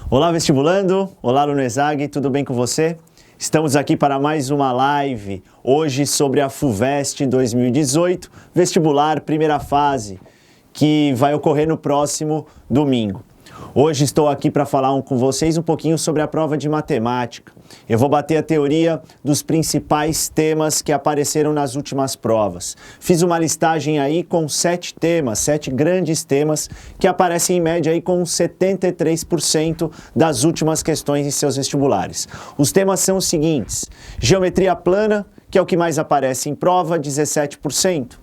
Olá, vestibulando! Olá, aluno ESAG, tudo bem com você? Estamos aqui para mais uma live, hoje sobre a FUVEST 2018, vestibular, primeira fase, que vai ocorrer no próximo domingo. Hoje estou aqui para falar com vocês um pouquinho sobre a prova de matemática. Eu vou bater a teoria dos principais temas que apareceram nas últimas provas. Fiz uma listagem aí com 7 temas, 7 grandes temas que aparecem em média aí com 73% das últimas questões em seus vestibulares. Os temas são os seguintes: geometria plana, que é o que mais aparece em prova, 17%.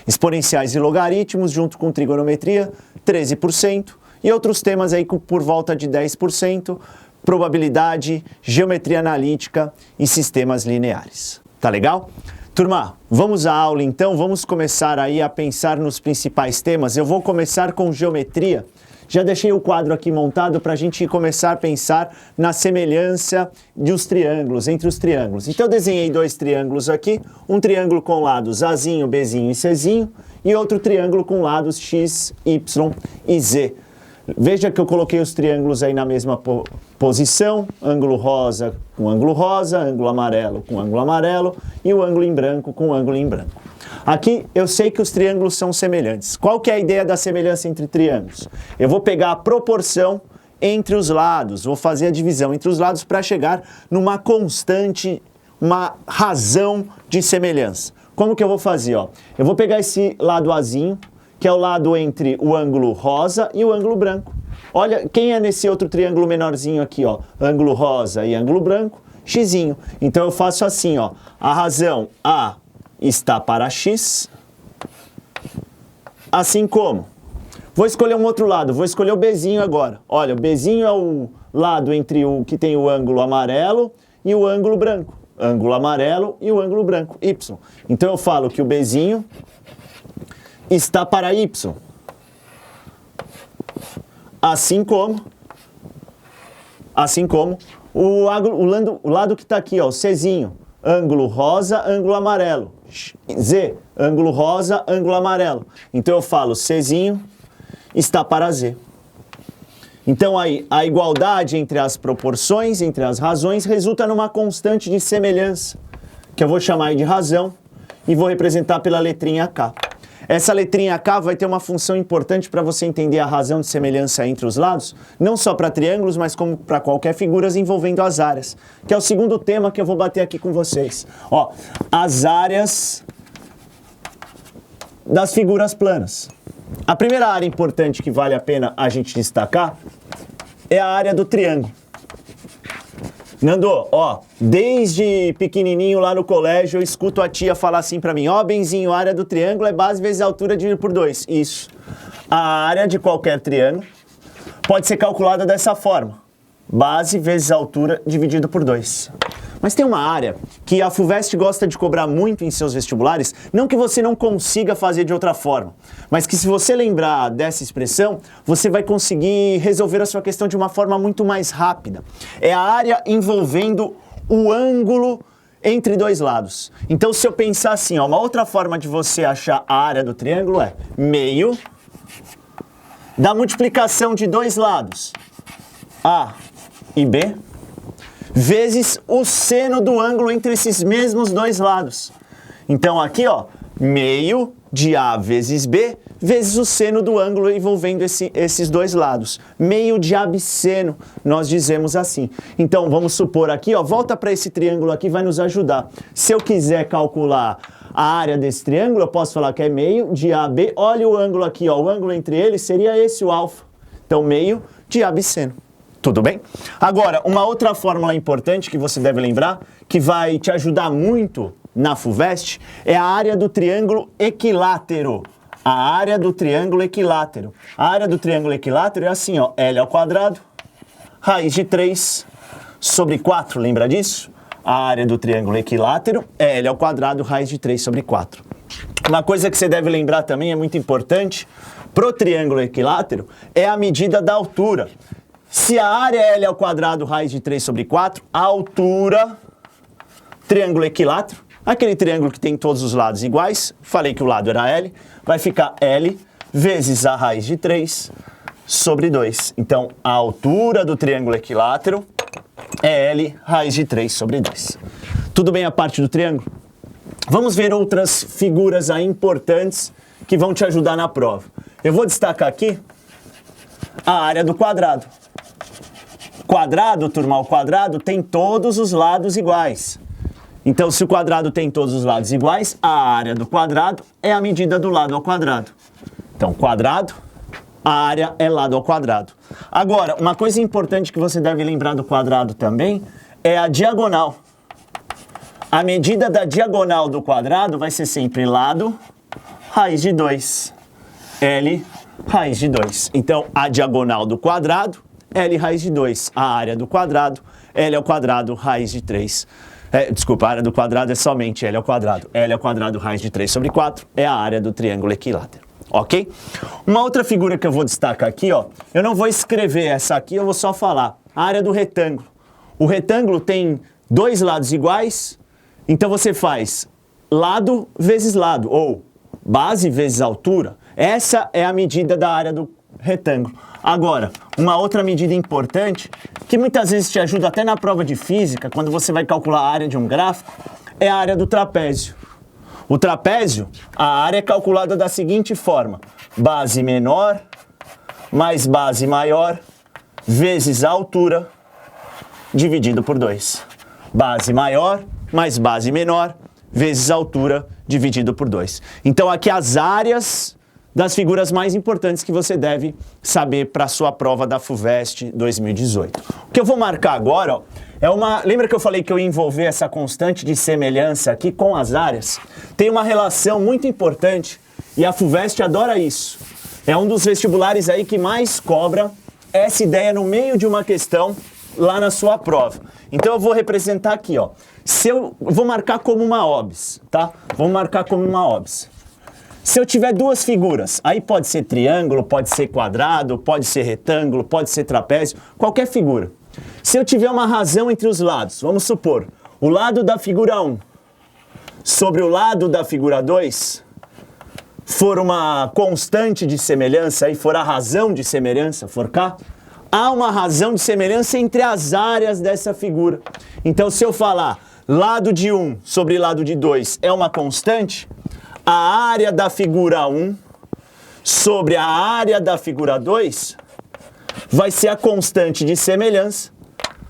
Exponenciais e logaritmos, junto com trigonometria, 13%. E outros temas aí por volta de 10%, probabilidade, geometria analítica e sistemas lineares. Tá legal? Turma, vamos à aula então, vamos começar aí a pensar nos principais temas. Eu vou começar com geometria. Já deixei o quadro aqui montado para a gente começar a pensar na semelhança dos triângulos, entre os triângulos. Então eu desenhei 2 triângulos aqui, um triângulo com lados Azinho, Bzinho e Czinho, e outro triângulo com lados X, Y e Z. Veja que eu coloquei os triângulos aí na mesma posição, ângulo rosa com ângulo rosa, ângulo amarelo com ângulo amarelo e o ângulo em branco com ângulo em branco. Aqui eu sei que os triângulos são semelhantes. Qual que é a ideia da semelhança entre triângulos? Eu vou pegar a proporção entre os lados, vou fazer a divisão entre os lados para chegar numa constante, uma razão de semelhança. Como que eu vou fazer? Eu vou pegar esse lado Azinho, que é o lado entre o ângulo rosa e o ângulo branco. Olha, quem é nesse outro triângulo menorzinho aqui, ângulo rosa e ângulo branco, xzinho. Então eu faço assim, a razão A está para x, assim como. Vou escolher um outro lado, vou escolher o Bzinho agora. Olha, o Bzinho é o lado entre o que tem o ângulo amarelo e o ângulo branco. Ângulo amarelo e o ângulo branco, y. Então eu falo que o Bzinho está para y, assim como o lado que está aqui, o Czinho, ângulo rosa, ângulo amarelo, Z, ângulo rosa, ângulo amarelo. Então eu falo Czinho está para Z. Então aí a igualdade entre as proporções, entre as razões, resulta numa constante de semelhança, que eu vou chamar de razão e vou representar pela letrinha K. Essa letrinha K vai ter uma função importante para você entender a razão de semelhança entre os lados, não só para triângulos, mas como para qualquer figura envolvendo as áreas, que é o segundo tema que eu vou bater aqui com vocês. As áreas das figuras planas. A primeira área importante que vale a pena a gente destacar é a área do triângulo. Nando, desde pequenininho lá no colégio eu escuto a tia falar assim pra mim, Benzinho, a área do triângulo é base vezes a altura dividido por 2. Isso. A área de qualquer triângulo pode ser calculada dessa forma. Base vezes a altura dividido por 2. Mas tem uma área que a FUVEST gosta de cobrar muito em seus vestibulares, não que você não consiga fazer de outra forma, mas que se você lembrar dessa expressão, você vai conseguir resolver a sua questão de uma forma muito mais rápida. É a área envolvendo o ângulo entre 2 lados. Então se eu pensar assim, uma outra forma de você achar a área do triângulo é meio da multiplicação de 2 lados, A e B, vezes o seno do ângulo entre esses mesmos 2 lados. Então aqui, meio de A vezes B, vezes o seno do ângulo envolvendo esses 2 lados. Meio de abseno, nós dizemos assim. Então vamos supor aqui, volta para esse triângulo aqui, vai nos ajudar. Se eu quiser calcular a área desse triângulo, eu posso falar que é meio de AB. Olha o ângulo aqui, o ângulo entre eles seria esse, o alfa. Então meio de abseno. Tudo bem? Agora, uma outra fórmula importante que você deve lembrar, que vai te ajudar muito na FUVEST, é a área do triângulo equilátero. A área do triângulo equilátero. A área do triângulo equilátero é assim, L ao quadrado, raiz de 3 sobre 4, lembra disso? A área do triângulo equilátero é L ao quadrado, raiz de 3 sobre 4. Uma coisa que você deve lembrar também, é muito importante, pro triângulo equilátero, é a medida da altura. Se a área é L ao quadrado, raiz de 3 sobre 4, a altura, triângulo equilátero, aquele triângulo que tem todos os lados iguais, falei que o lado era L, vai ficar L vezes a raiz de 3 sobre 2. Então, a altura do triângulo equilátero é L raiz de 3 sobre 2. Tudo bem a parte do triângulo? Vamos ver outras figuras aí importantes que vão te ajudar na prova. Eu vou destacar aqui a área do quadrado. Quadrado, turma, o quadrado tem todos os lados iguais. Então, se o quadrado tem todos os lados iguais, a área do quadrado é a medida do lado ao quadrado. Então, quadrado, a área é lado ao quadrado. Agora, uma coisa importante que você deve lembrar do quadrado também é a diagonal. A medida da diagonal do quadrado vai ser sempre lado raiz de 2. L raiz de 2. Então, a diagonal do quadrado, L raiz de 2. A área do quadrado, L ao quadrado raiz de 3. Desculpa, a área do quadrado é somente L ao quadrado. L ao quadrado raiz de 3 sobre 4 é a área do triângulo equilátero. Ok? Uma outra figura que eu vou destacar aqui, ó. Eu não vou escrever essa aqui, eu vou só falar. A área do retângulo. O retângulo tem dois lados iguais, então você faz lado vezes lado, ou base vezes altura. Essa é a medida da área do retângulo. Agora, uma outra medida importante, que muitas vezes te ajuda até na prova de física, quando você vai calcular a área de um gráfico, é a área do trapézio. O trapézio, a área é calculada da seguinte forma: base menor mais base maior vezes a altura dividido por 2. Base maior mais base menor vezes a altura dividido por 2. Então aqui as áreas das figuras mais importantes que você deve saber para a sua prova da FUVEST 2018. O que eu vou marcar agora, ó, é uma... Lembra que eu falei que eu ia envolver essa constante de semelhança aqui com as áreas? Tem uma relação muito importante e a FUVEST adora isso. É um dos vestibulares aí que mais cobra essa ideia no meio de uma questão lá na sua prova. Então eu vou representar aqui, ó. Eu vou marcar como uma óbis, tá? Vou marcar como uma óbis. Se eu tiver duas figuras, aí pode ser triângulo, pode ser quadrado, pode ser retângulo, pode ser trapézio, qualquer figura. Se eu tiver uma razão entre os lados, vamos supor, o lado da figura 1 sobre o lado da figura 2 for uma constante de semelhança, e for a razão de semelhança, for K, há uma razão de semelhança entre as áreas dessa figura. Então, se eu falar lado de 1 sobre lado de 2 é uma constante, a área da figura 1 sobre a área da figura 2 vai ser a constante de semelhança,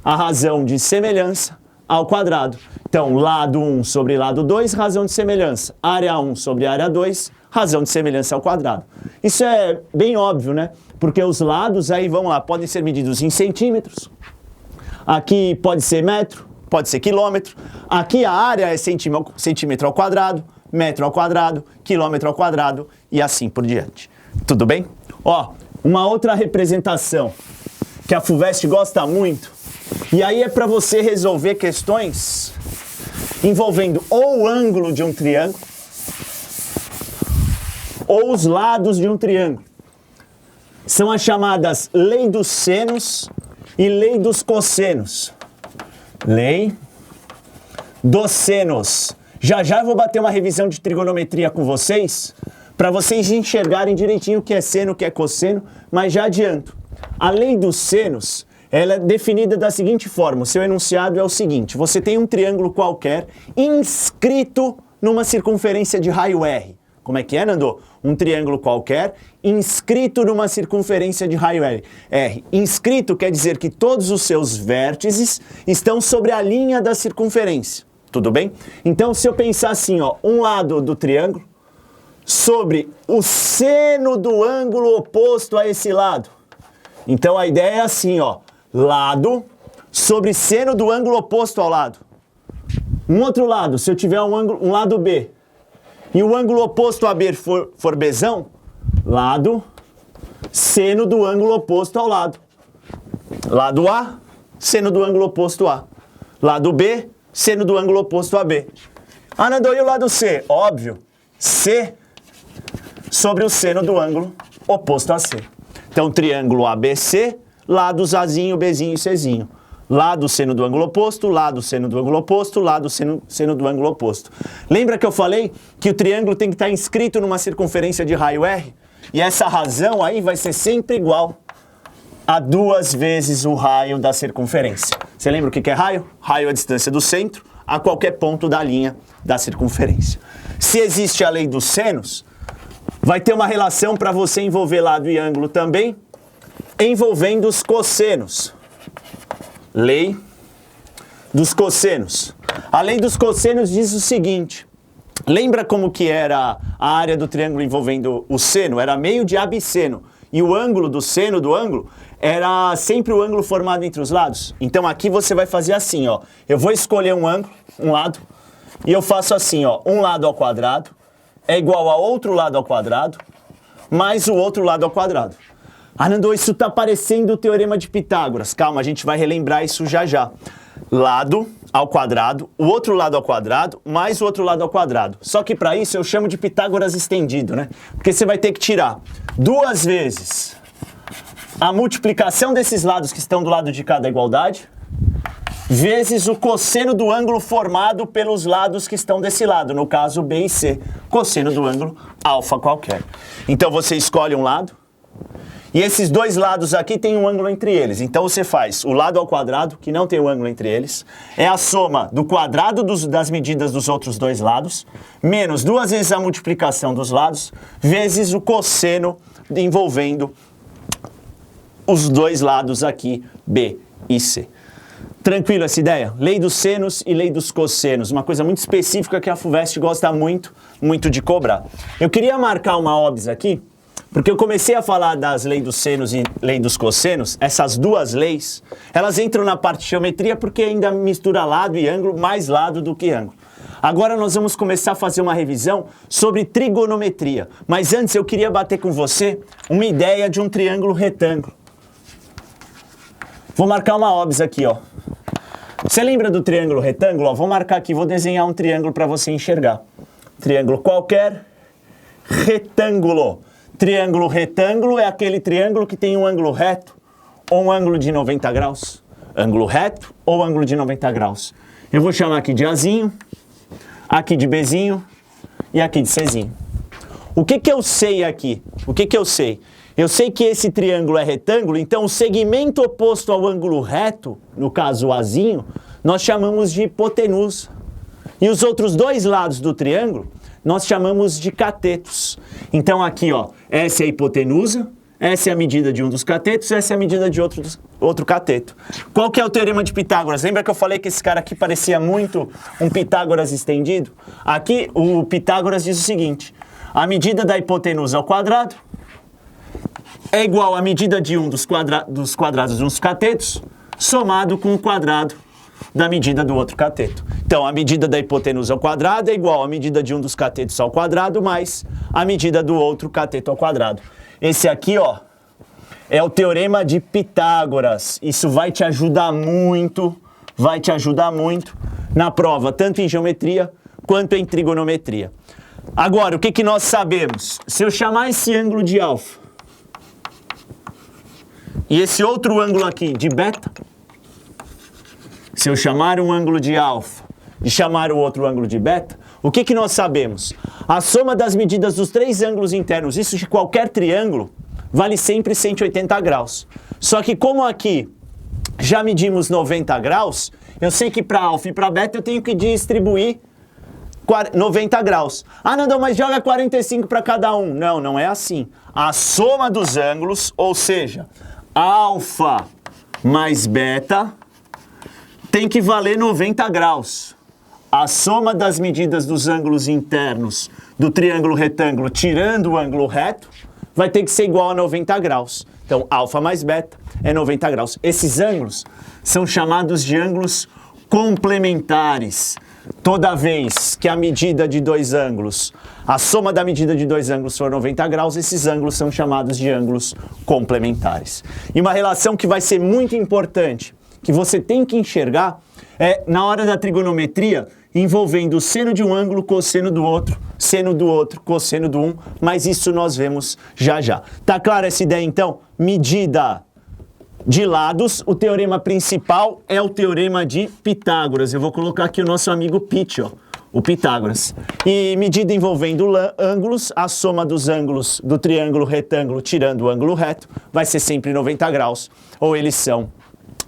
a razão de semelhança ao quadrado. Então, lado 1 sobre lado 2, razão de semelhança. Área 1 sobre área 2, razão de semelhança ao quadrado. Isso é bem óbvio, né? Porque os lados aí, vamos lá, podem ser medidos em centímetros. Aqui pode ser metro, pode ser quilômetro. Aqui a área é centímetro ao quadrado, metro ao quadrado, quilômetro ao quadrado e assim por diante. Tudo bem? Ó, uma outra representação que a FUVEST gosta muito, e aí é para você resolver questões envolvendo ou o ângulo de um triângulo ou os lados de um triângulo. São as chamadas lei dos senos e lei dos cossenos. Lei dos senos. Já já eu vou bater uma revisão de trigonometria com vocês, para vocês enxergarem direitinho o que é seno, o que é cosseno, mas já adianto. A lei dos senos, ela é definida da seguinte forma, o seu enunciado é o seguinte: você tem um triângulo qualquer inscrito numa circunferência de raio R. Como é que é, Nando? Um triângulo qualquer inscrito numa circunferência de raio R. Inscrito quer dizer que todos os seus vértices estão sobre a linha da circunferência. Tudo bem? Então, se eu pensar assim, ó, um lado do triângulo sobre o seno do ângulo oposto a esse lado. Então, a ideia é assim, ó, lado sobre seno do ângulo oposto ao lado. Um outro lado, se eu tiver um lado B, e o ângulo oposto a B for Bzão, lado, seno do ângulo oposto ao lado. Lado A, seno do ângulo oposto A. Lado B, seno do ângulo oposto a B. Ah, Nando, e o lado C? Óbvio, C sobre o seno do ângulo oposto a C. Então, triângulo ABC, lados Azinho, Bzinho e Czinho. Lado seno do ângulo oposto, lado seno do ângulo oposto, lado seno do ângulo oposto. Lembra que eu falei que o triângulo tem que estar inscrito numa circunferência de raio R? E essa razão aí vai ser sempre igual a 2 vezes o raio da circunferência. Você lembra o que é raio? Raio é a distância do centro a qualquer ponto da linha da circunferência. Se existe a lei dos senos, vai ter uma relação para você envolver lado e ângulo também, envolvendo os cossenos. Lei dos cossenos. A lei dos cossenos diz o seguinte: lembra como que era a área do triângulo envolvendo o seno? Era meio de abisseno. E o ângulo do seno do ângulo era sempre o ângulo formado entre os lados. Então aqui você vai fazer assim, ó. Eu vou escolher um ângulo, um lado, e eu faço assim, ó. Um lado ao quadrado é igual a outro lado ao quadrado, mais o outro lado ao quadrado. Ah, Nando, isso tá parecendo o Teorema de Pitágoras. Calma, a gente vai relembrar isso já já. Lado ao quadrado, o outro lado ao quadrado, mais o outro lado ao quadrado. Só que para isso eu chamo de Pitágoras estendido, né? Porque você vai ter que tirar 2 vezes a multiplicação desses lados que estão do lado de cada igualdade, vezes o cosseno do ângulo formado pelos lados que estão desse lado, no caso B e C, cosseno do ângulo alfa qualquer. Então você escolhe um lado, e esses dois lados aqui tem um ângulo entre eles. Então você faz o lado ao quadrado, que não tem um ângulo entre eles, é a soma do quadrado das medidas dos outros dois lados, menos 2 vezes a multiplicação dos lados, vezes o cosseno envolvendo os dois lados aqui, B e C. Tranquilo essa ideia? Lei dos senos e lei dos cossenos, uma coisa muito específica que a FUVEST gosta muito de cobrar. Eu queria marcar uma OBS aqui, porque eu comecei a falar das leis dos senos e lei dos cossenos, essas duas leis, elas entram na parte de geometria porque ainda mistura lado e ângulo, mais lado do que ângulo. Agora nós vamos começar a fazer uma revisão sobre trigonometria, mas antes eu queria bater com você uma ideia de um triângulo retângulo. Vou marcar uma OBS aqui, ó. Você lembra do triângulo retângulo? Ó, vou marcar aqui, vou desenhar um triângulo para você enxergar. Triângulo qualquer, retângulo. Triângulo retângulo é aquele triângulo que tem um ângulo reto ou um ângulo de 90 graus. Ângulo reto ou ângulo de 90 graus. Eu vou chamar aqui de Azinho, aqui de Bzinho e aqui de Czinho. O que eu sei aqui? O que eu sei? Eu sei que esse triângulo é retângulo, então o segmento oposto ao ângulo reto, no caso o Azinho, nós chamamos de hipotenusa. E os outros dois lados do triângulo, nós chamamos de catetos. Então aqui, ó, essa é a hipotenusa, essa é a medida de um dos catetos, essa é a medida de outro cateto. Qual que é o Teorema de Pitágoras? Lembra que eu falei que esse cara aqui parecia muito um Pitágoras estendido? Aqui o Pitágoras diz o seguinte: a medida da hipotenusa ao quadrado é igual à medida de um dos quadrados de uns catetos, somado com o quadrado da medida do outro cateto. Então, a medida da hipotenusa ao quadrado é igual à medida de um dos catetos ao quadrado, mais a medida do outro cateto ao quadrado. Esse aqui, ó, é o Teorema de Pitágoras. Isso vai te ajudar muito na prova, tanto em geometria quanto em trigonometria. Agora, o que nós sabemos? Se eu chamar esse ângulo de alfa e esse outro ângulo aqui de beta, se eu chamar um ângulo de alfa e chamar o outro ângulo de beta, o que nós sabemos? A soma das medidas dos três ângulos internos, isso de qualquer triângulo, vale sempre 180 graus. Só que como aqui já medimos 90 graus, eu sei que para alfa e para beta eu tenho que distribuir 90 graus. Ah, Nando, mas joga 45 para cada um. Não, não é assim. A soma dos ângulos, ou seja, alfa mais beta, tem que valer 90 graus. A soma das medidas dos ângulos internos do triângulo retângulo, tirando o ângulo reto, vai ter que ser igual a 90 graus. Então, alfa mais beta é 90 graus. Esses ângulos são chamados de ângulos complementares. Toda vez que a medida de dois ângulos, a soma da medida de dois ângulos for 90 graus, esses ângulos são chamados de ângulos complementares. E uma relação que vai ser muito importante, que você tem que enxergar, é na hora da trigonometria, envolvendo o seno de um ângulo, cosseno do outro, seno do outro, cosseno do um, mas isso nós vemos já já. Tá clara essa ideia então? Medida de lados, o teorema principal é o Teorema de Pitágoras. Eu vou colocar aqui o nosso amigo Pitch, ó. O Pitágoras. E medida envolvendo ângulos, a soma dos ângulos do triângulo retângulo tirando o ângulo reto vai ser sempre 90 graus, ou eles são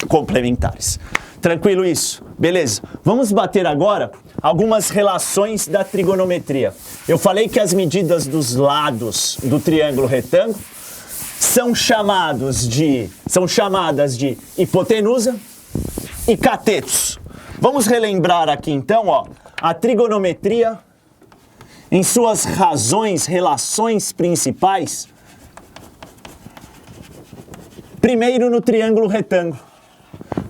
complementares. Tranquilo isso? Beleza. Vamos bater agora algumas relações da trigonometria. Eu falei que as medidas dos lados do triângulo retângulo são chamadas de hipotenusa e catetos. Vamos relembrar aqui então, ó, a trigonometria em suas relações principais. Primeiro no triângulo retângulo.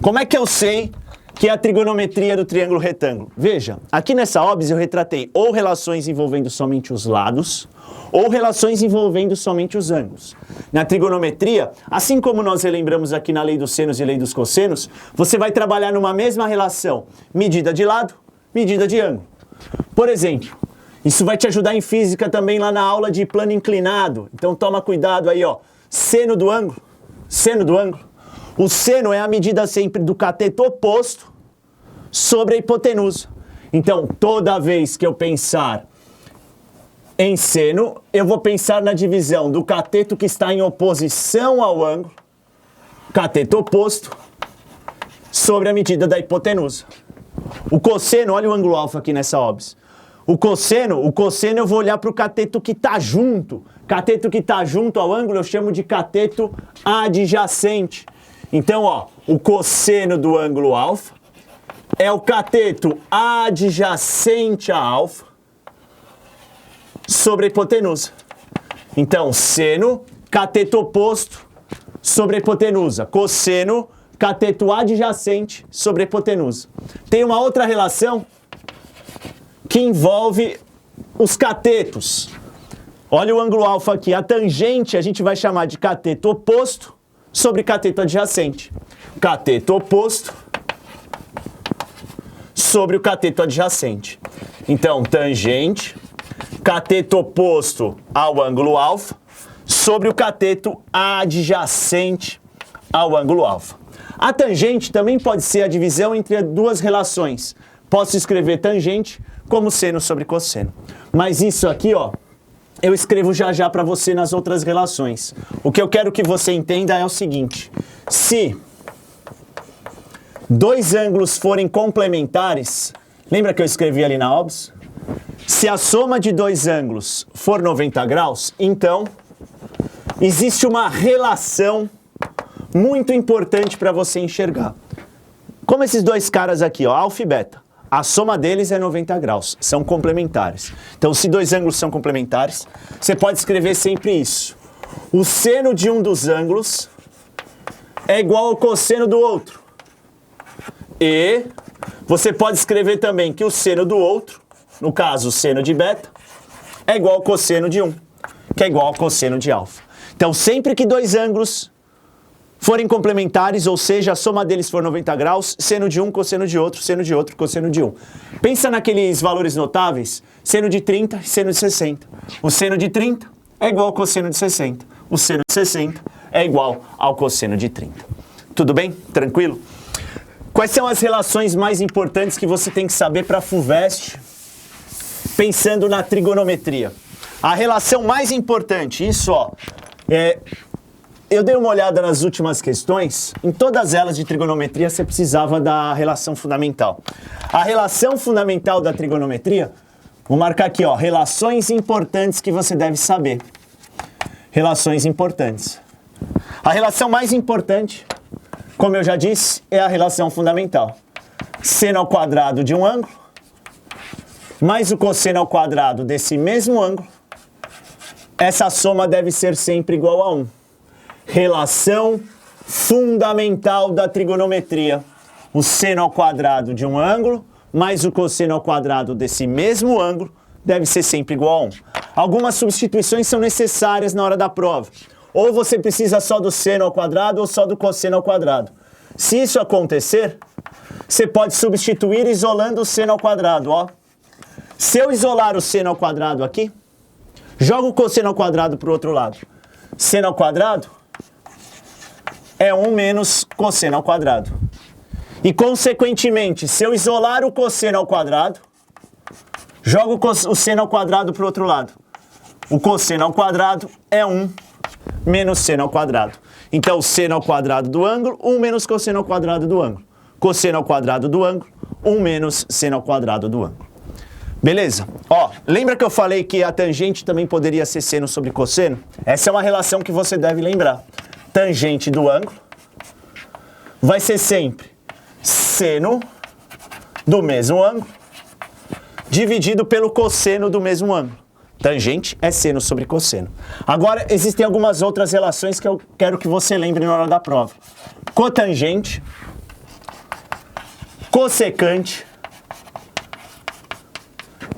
Como é que eu sei que é a trigonometria do triângulo retângulo? Veja, aqui nessa óbvio eu retratei ou relações envolvendo somente os lados, ou relações envolvendo somente os ângulos. Na trigonometria, assim como nós relembramos aqui na lei dos senos e lei dos cossenos, você vai trabalhar numa mesma relação, medida de lado, medida de ângulo. Por exemplo, isso vai te ajudar em física também lá na aula de plano inclinado. Então toma cuidado aí, ó. Seno do ângulo. O seno é a medida sempre do cateto oposto sobre a hipotenusa. Então, toda vez que eu pensar em seno, eu vou pensar na divisão do cateto que está em oposição ao ângulo, cateto oposto, sobre a medida da hipotenusa. O cosseno, olha o ângulo alfa aqui nessa óbvio. O cosseno eu vou olhar para o cateto que está junto. Cateto que está junto ao ângulo eu chamo de cateto adjacente. Então, ó, o cosseno do ângulo alfa é o cateto adjacente a alfa sobre a hipotenusa. Então, seno, cateto oposto sobre a hipotenusa. Cosseno, cateto adjacente sobre a hipotenusa. Tem uma outra relação que envolve os catetos. Olha o ângulo alfa aqui. A tangente a gente vai chamar de cateto oposto sobre cateto adjacente. Cateto oposto sobre o cateto adjacente. Então, tangente, cateto oposto ao ângulo alfa sobre o cateto adjacente ao ângulo alfa. A tangente também pode ser a divisão entre duas relações. Posso escrever tangente como seno sobre cosseno. Mas isso aqui, ó, eu escrevo já para você nas outras relações. O que eu quero que você entenda é o seguinte: se dois ângulos forem complementares, lembra que eu escrevi ali na óbvio? Se a soma de dois ângulos for 90 graus, então existe uma relação muito importante para você enxergar. Como esses dois caras aqui, ó, alfa e beta. A soma deles é 90 graus, são complementares. Então, se dois ângulos são complementares, você pode escrever sempre isso. O seno de um dos ângulos é igual ao cosseno do outro. E você pode escrever também que o seno do outro, no caso o seno de beta, é igual ao cosseno de um, que é igual ao cosseno de alfa. Então, sempre que dois ângulos forem complementares, ou seja, a soma deles for 90 graus, seno de um, cosseno de outro, cosseno de um. Pensa naqueles valores notáveis, seno de 30 e seno de 60. O seno de 30 é igual ao cosseno de 60. O seno de 60 é igual ao cosseno de 30. Tudo bem? Tranquilo? Quais são as relações mais importantes que você tem que saber para a FUVEST, pensando na trigonometria? A relação mais importante, isso ó, eu dei uma olhada nas últimas questões, em todas elas de trigonometria você precisava da relação fundamental. A relação fundamental da trigonometria, vou marcar aqui, ó, relações importantes que você deve saber. Relações importantes. A relação mais importante, como eu já disse, é a relação fundamental. Seno ao quadrado de um ângulo, mais o cosseno ao quadrado desse mesmo ângulo, essa soma deve ser sempre igual a 1. Relação fundamental da trigonometria. O seno ao quadrado de um ângulo mais o cosseno ao quadrado desse mesmo ângulo deve ser sempre igual a 1. Algumas substituições são necessárias na hora da prova. Ou você precisa só do seno ao quadrado ou só do cosseno ao quadrado. Se isso acontecer, você pode substituir isolando o seno ao quadrado, ó. Se eu isolar o seno ao quadrado aqui, joga o cosseno ao quadrado para o outro lado. Seno ao quadrado é 1 menos cosseno ao quadrado. E, consequentemente, se eu isolar o cosseno ao quadrado, Joga o seno ao quadrado para o outro lado. O cosseno ao quadrado é 1 menos seno ao quadrado. Então, seno ao quadrado do ângulo, 1 menos cosseno ao quadrado do ângulo. Cosseno ao quadrado do ângulo, 1 menos seno ao quadrado do ângulo. Beleza? Ó, lembra que eu falei que a tangente também poderia ser seno sobre cosseno? Essa é uma relação que você deve lembrar. Tangente do ângulo vai ser sempre seno do mesmo ângulo dividido pelo cosseno do mesmo ângulo. Tangente é seno sobre cosseno. Agora, existem algumas outras relações que eu quero que você lembre na hora da prova. Cotangente, cossecante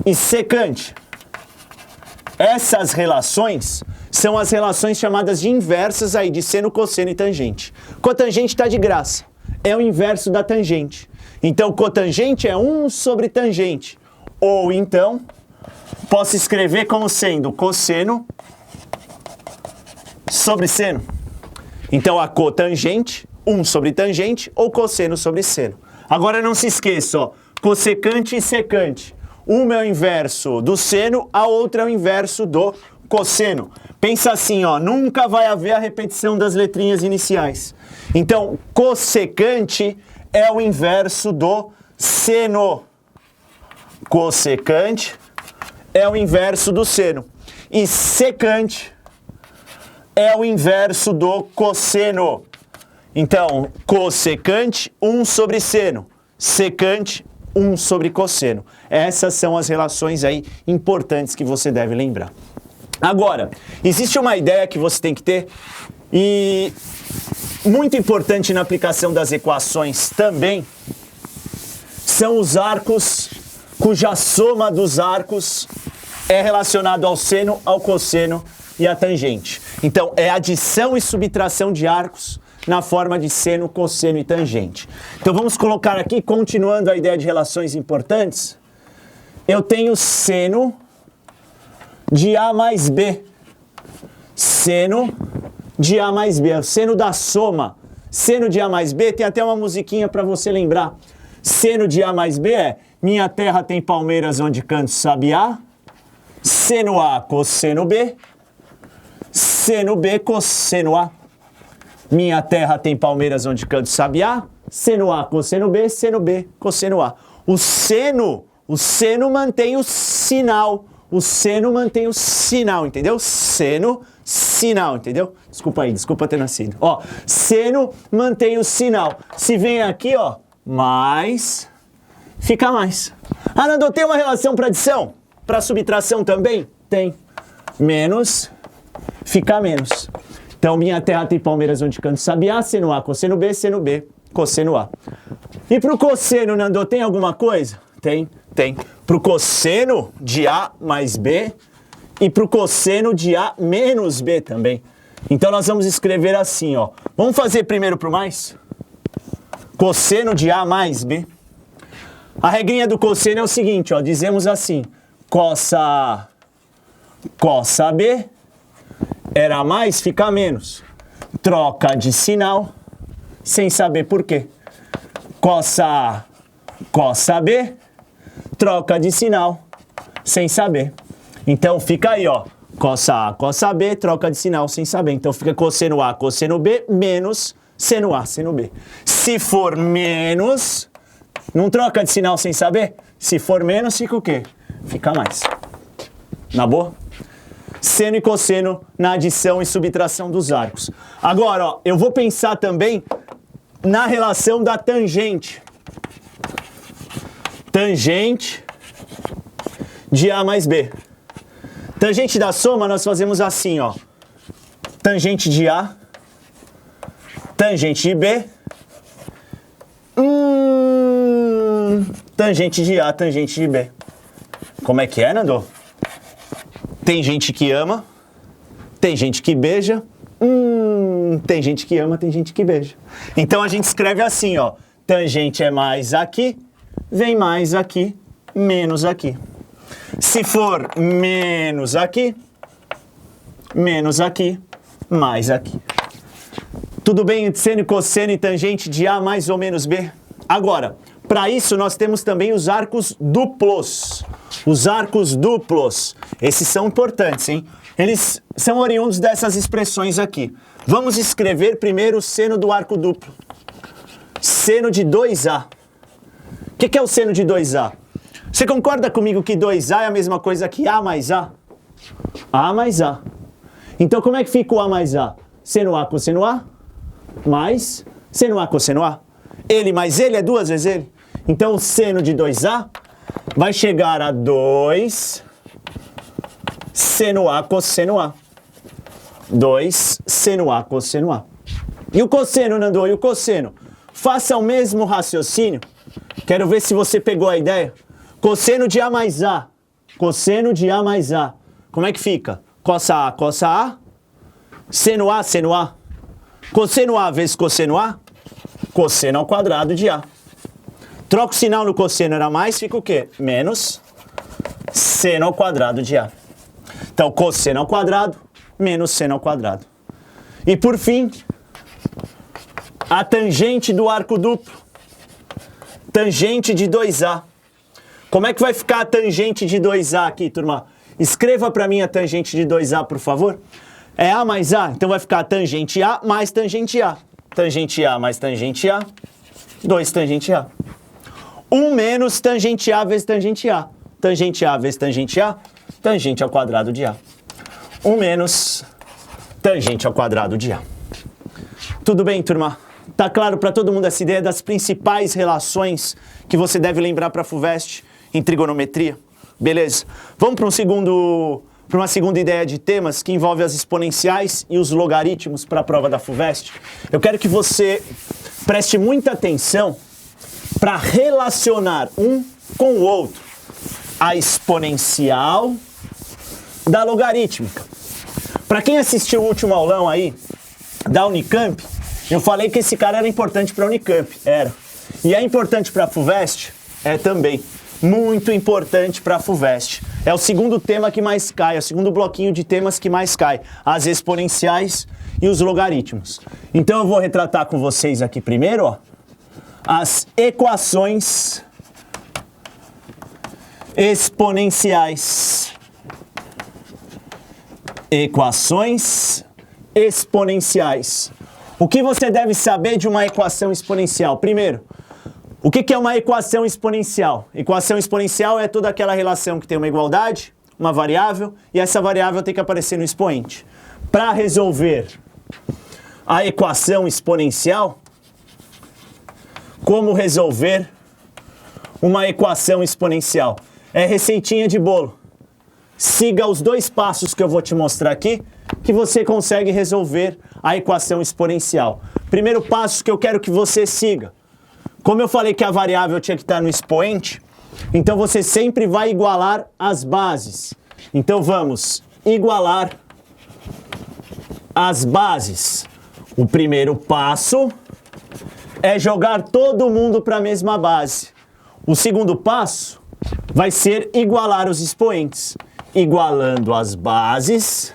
e secante. Essas relações são as relações chamadas de inversas aí, de seno, cosseno e tangente. Cotangente está de graça, é o inverso da tangente. Então, cotangente é 1 sobre tangente. Ou então, posso escrever como sendo cosseno sobre seno. Então, a cotangente, 1 sobre tangente, ou cosseno sobre seno. Agora, não se esqueça, ó, cossecante e secante. Uma é o inverso do seno, a outra é o inverso do cosseno. Pensa assim, ó, nunca vai haver a repetição das letrinhas iniciais. Então, cossecante é o inverso do seno. Cossecante é o inverso do seno. E secante é o inverso do cosseno. Então, cossecante, 1 sobre seno. Secante, 1 sobre cosseno. Essas são as relações aí importantes que você deve lembrar. Agora, existe uma ideia que você tem que ter e muito importante na aplicação das equações também são os arcos cuja soma dos arcos é relacionado ao seno, ao cosseno e à tangente. Então, é adição e subtração de arcos na forma de seno, cosseno e tangente. Então, vamos colocar aqui, continuando a ideia de relações importantes, eu tenho seno de A mais B. Seno de A mais B, é o seno da soma. Seno de A mais B, tem até uma musiquinha para você lembrar. Seno de A mais B é minha terra tem palmeiras onde canto sabiá, seno A, cosseno B, seno B, cosseno A. Minha terra tem palmeiras onde canto sabiá, seno A, cosseno B, seno B, cosseno A. O seno mantém o sinal. O seno mantém o sinal, entendeu? Seno, sinal, entendeu? Desculpa ter nascido. Ó, seno mantém o sinal. Se vem aqui, ó, mais, fica mais. Ah, Nando, tem uma relação para adição? Para subtração também? Tem. Menos, fica menos. Então, minha terra tem palmeiras onde canto sabiá, seno A, cosseno B, cosseno A. E pro cosseno, Nando, tem alguma coisa? Tem. Pro cosseno de A mais B e pro cosseno de A menos B também. Então, nós vamos escrever assim, ó. Vamos fazer primeiro pro mais? Cosseno de A mais B. A regrinha do cosseno é o seguinte, ó. Dizemos assim, cossa B era mais, fica menos. Troca de sinal, sem saber por quê. Cossa B, troca de sinal, sem saber. Então fica aí, ó. Cossa A, cossa B, troca de sinal, sem saber. Então fica cosseno A, cosseno B, menos seno A, seno B. Se for menos, não troca de sinal sem saber? Se for menos, fica o quê? Fica mais. Na boa? Seno e cosseno na adição e subtração dos arcos. Agora, ó, eu vou pensar também na relação da tangente. Tangente de A mais B. Tangente da soma nós fazemos assim, ó. Tangente de A, tangente de B, tangente de A, tangente de B. Como é que é, Nando? Tem gente que ama, tem gente que beija, tem gente que ama, tem gente que beija. Então a gente escreve assim, ó. Tangente é mais aqui, vem mais aqui, menos aqui. Se for menos aqui, mais aqui. Tudo bem, seno e cosseno e tangente de A mais ou menos B? Agora, para isso nós temos também os arcos duplos. Os arcos duplos, esses são importantes, hein? Eles são oriundos dessas expressões aqui. Vamos escrever primeiro o seno do arco duplo. Seno de 2A. O que é o seno de 2A? Você concorda comigo que 2A é a mesma coisa que A mais A? A mais A. Então como é que fica o A mais A? Seno A cosseno A, mais seno A cosseno A. Ele mais ele é 2 vezes ele. Então o seno de 2A vai chegar a 2 seno A cosseno A. 2 seno A cosseno A. E o cosseno, Nando? E o cosseno? Faça o mesmo raciocínio. Quero ver se você pegou a ideia. Cosseno de A mais A. Cosseno de A mais A. Como é que fica? Cossa A, cossa A. Seno A, seno A. Cosseno A vezes cosseno A. Cosseno ao quadrado de A. Troca o sinal no cosseno, era mais, fica o quê? Menos seno ao quadrado de A. Então, cosseno ao quadrado, menos seno ao quadrado. E por fim, a tangente do arco duplo. Tangente de 2A. Como é que vai ficar a tangente de 2A aqui, turma? Escreva para mim a tangente de 2A, por favor. É A mais A, então vai ficar tangente A mais tangente A. Tangente A mais tangente A, 2 tangente A. 1 menos tangente A vezes tangente A. Tangente A vezes tangente A, tangente ao quadrado de A. 1 menos tangente ao quadrado de A. Tudo bem, turma? Tá claro para todo mundo essa ideia das principais relações que você deve lembrar para a FUVEST em trigonometria? Beleza. Vamos para uma segunda ideia de temas que envolve as exponenciais e os logaritmos para a prova da FUVEST. Eu quero que você preste muita atenção para relacionar um com o outro. A exponencial da logarítmica. Para quem assistiu o último aulão aí da Unicamp, eu falei que esse cara era importante para a Unicamp. Era. E é importante para a FUVEST? É também. Muito importante para a FUVEST. É o segundo tema que mais cai, é o segundo bloquinho de temas que mais cai. As exponenciais e os logaritmos. Então eu vou retratar com vocês aqui primeiro, ó, as equações exponenciais. Equações exponenciais. O que você deve saber de uma equação exponencial? Primeiro, o que é uma equação exponencial? Equação exponencial é toda aquela relação que tem uma igualdade, uma variável, e essa variável tem que aparecer no expoente. Para resolver a equação exponencial, como resolver uma equação exponencial? É receitinha de bolo. Siga os 2 passos que eu vou te mostrar aqui, que você consegue resolver a equação exponencial. Primeiro passo que eu quero que você siga. Como eu falei que a variável tinha que estar no expoente, então você sempre vai igualar as bases. Então vamos igualar as bases. O primeiro passo é jogar todo mundo para a mesma base. O segundo passo vai ser igualar os expoentes. Igualando as bases,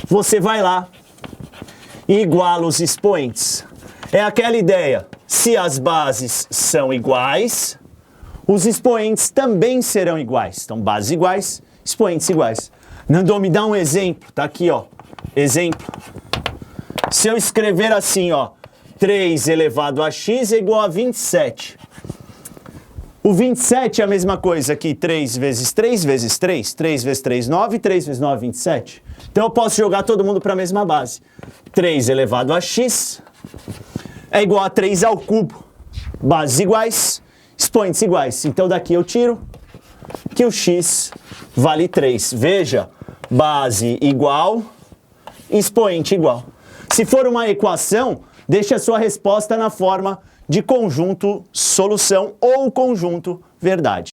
você vai lá e iguala os expoentes. É aquela ideia, se as bases são iguais, os expoentes também serão iguais. Então, bases iguais, expoentes iguais. Nando, me dá um exemplo, tá aqui, ó. Exemplo. Se eu escrever assim, ó, 3 elevado a x é igual a 27. O 27 é a mesma coisa que 3 vezes 3 vezes 3. 3 vezes 3, 9. 3 vezes 9, 27. Então eu posso jogar todo mundo para a mesma base. 3 elevado a x é igual a 3 ao cubo. Bases iguais, expoentes iguais. Então daqui eu tiro que o x vale 3. Veja, base igual, expoente igual. Se for uma equação, deixe a sua resposta na forma de conjunto solução ou conjunto verdade.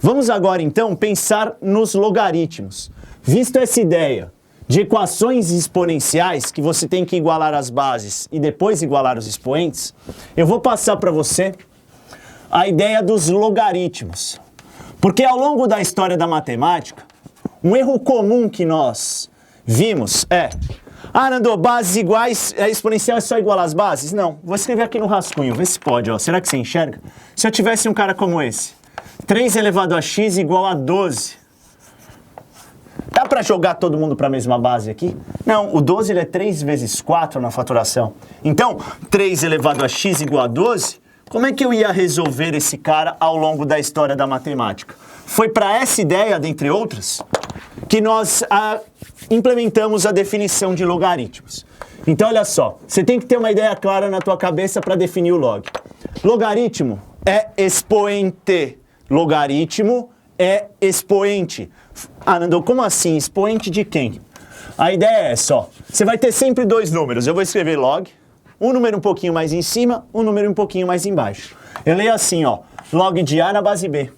Vamos agora então pensar nos logaritmos. Visto essa ideia de equações exponenciais, que você tem que igualar as bases e depois igualar os expoentes, eu vou passar para você a ideia dos logaritmos. Porque ao longo da história da matemática, um erro comum que nós vimos é: ah, Nando, bases iguais, exponencial é só igualar as bases? Não, vou escrever aqui no rascunho, vê se pode, ó. Será que você enxerga? Se eu tivesse um cara como esse, 3 elevado a x igual a 12. Dá para jogar todo mundo para a mesma base aqui? Não, o 12 ele é 3 vezes 4 na faturação. Então, 3 elevado a x igual a 12, como é que eu ia resolver esse cara ao longo da história da matemática? Foi para essa ideia, dentre outras, que nós implementamos a definição de logaritmos. Então, olha só, você tem que ter uma ideia clara na tua cabeça para definir o log. Logaritmo é expoente. Logaritmo é expoente. Ah, Nando, como assim? Expoente de quem? A ideia é só, você vai ter sempre dois números. Eu vou escrever log, um número um pouquinho mais em cima, um número um pouquinho mais embaixo. Eu leio assim, ó, log de A na base B.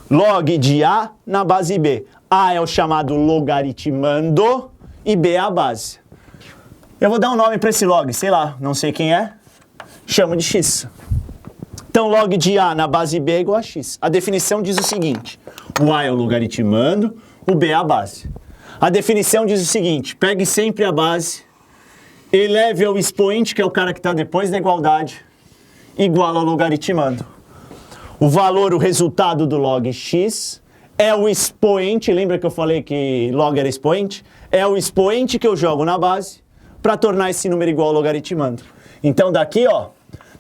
Log de A na base B. A é o chamado logaritmando e B é a base. Eu vou dar um nome para esse log, sei lá, não sei quem é, chamo de x. Então, log de A na base B é igual a x. A definição diz o seguinte, o A é o logaritmando, o B é a base. A definição diz o seguinte, pegue sempre a base, eleve ao expoente, que é o cara que está depois da igualdade, igual ao logaritmando. O valor, o resultado do log x é o expoente, lembra que eu falei que log era expoente? É o expoente que eu jogo na base para tornar esse número igual ao logaritmando. Então, daqui, ó,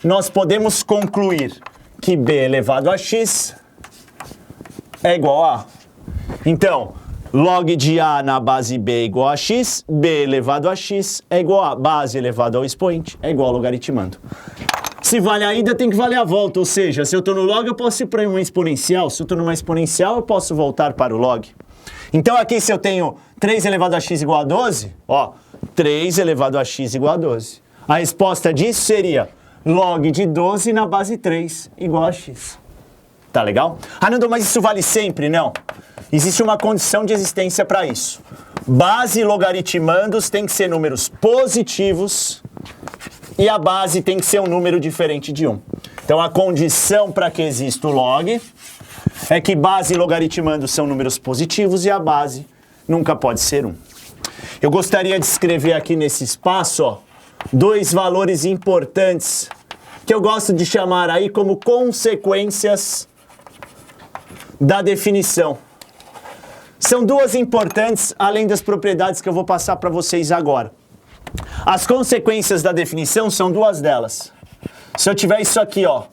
nós podemos concluir que b elevado a x é igual a A. Então, log de A na base B é igual a x, b elevado a x é igual a base elevado ao expoente, é igual ao logaritmando. Se vale a ida, tem que valer a volta, ou seja, se eu estou no log, eu posso ir para uma exponencial, se eu estou numa exponencial, eu posso voltar para o log. Então, aqui, se eu tenho 3 elevado a x igual a 12, ó, 3 elevado a x igual a 12. A resposta disso seria log de 12 na base 3 igual a x. Tá legal? Ah, Nando, mas isso vale sempre? Não. Existe uma condição de existência para isso. Base e logaritmandos tem que ser números positivos e a base tem que ser um número diferente de 1. Então, a condição para que exista o log é que base e logaritmando são números positivos e a base nunca pode ser 1. Eu gostaria de escrever aqui nesse espaço, ó, dois valores importantes que eu gosto de chamar aí como consequências da definição. São duas importantes, além das propriedades que eu vou passar para vocês agora. As consequências da definição são duas delas. Se eu tiver isso aqui, ó,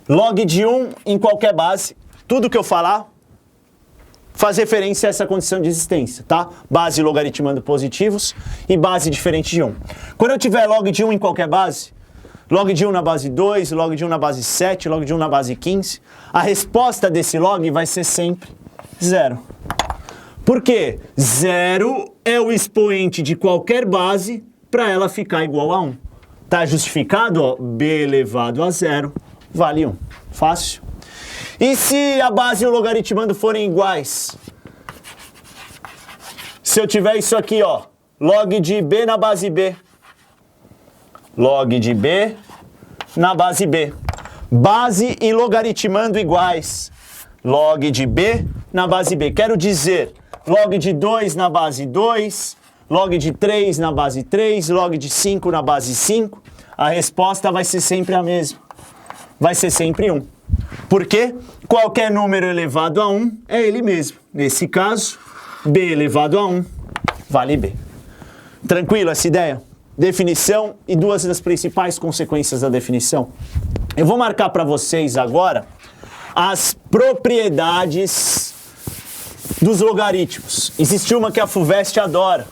log de 1 em qualquer base, tudo que eu falar faz referência a essa condição de existência, tá? Base logaritmando positivos e base diferente de 1. Quando eu tiver log de 1 em qualquer base, log de 1 na base 2, log de 1 na base 7, log de 1 na base 15, a resposta desse log vai ser sempre 0. Por quê? 0 é o expoente de qualquer base para ela ficar igual a 1. Tá justificado? Ó, b elevado a 0 vale 1. Fácil. E se a base e o logaritmando forem iguais? Se eu tiver isso aqui, ó, log de b na base b. Log de b na base b. Base e logaritmando iguais. Log de b na base b. Quero dizer, log de 2 na base 2, log de 3 na base 3, log de 5 na base 5. A resposta vai ser sempre a mesma. Vai ser sempre 1. Porque qualquer número elevado a 1 é ele mesmo. Nesse caso, b elevado a 1 vale b. Tranquilo essa ideia? Definição e duas das principais consequências da definição. Eu vou marcar para vocês agora as propriedades dos logaritmos. Existe uma que a FUVEST adora.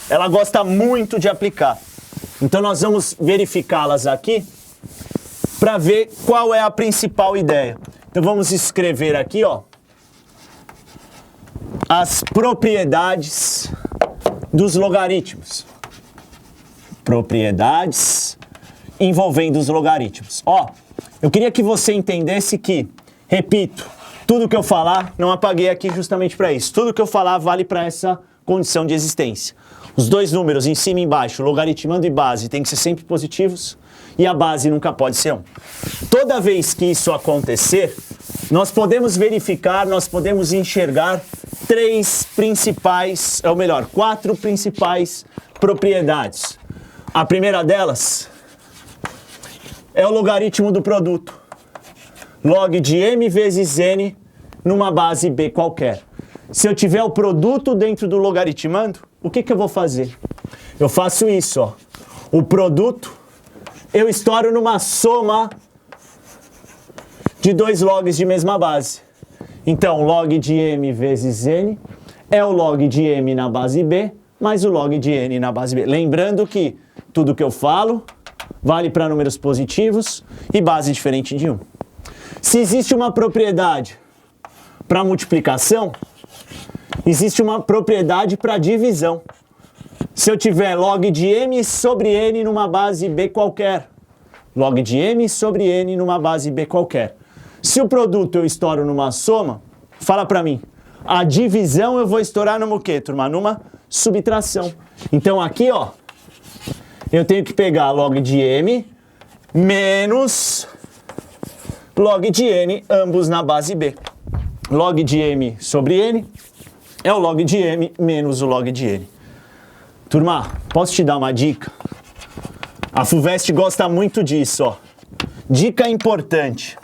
Ela gosta muito de aplicar. Então nós vamos verificá-las aqui para ver qual é a principal ideia. Então vamos escrever aqui, ó, as propriedades dos logaritmos. Propriedades envolvendo os logaritmos. Ó, eu queria que você entendesse que, repito, tudo que eu falar, não apaguei aqui justamente para isso. Tudo que eu falar vale para essa condição de existência. Os dois números, em cima e embaixo, logaritmando e base, tem que ser sempre positivos e a base nunca pode ser 1. Toda vez que isso acontecer, nós podemos verificar, nós podemos enxergar quatro principais propriedades. A primeira delas é o logaritmo do produto. log de m vezes n numa base b qualquer. Se eu tiver o produto dentro do logaritmando, o que eu vou fazer? Eu faço isso, ó. O produto eu estouro numa soma de dois logs de mesma base. Então, log de m vezes n é o log de m na base b mais o log de n na base b. Lembrando que tudo que eu falo vale para números positivos e base diferente de 1. Se existe uma propriedade para multiplicação, existe uma propriedade para divisão. Se eu tiver log de m sobre n numa base b qualquer, log de m sobre n numa base b qualquer. Se o produto eu estouro numa soma, fala para mim, a divisão eu vou estourar numa o quê, turma? Numa subtração. Então aqui, ó, eu tenho que pegar log de m menos log de n, ambos na base b. Log de m sobre n é o log de m menos o log de n. Turma, posso te dar uma dica? A FUVEST gosta muito disso, ó. Dica importante.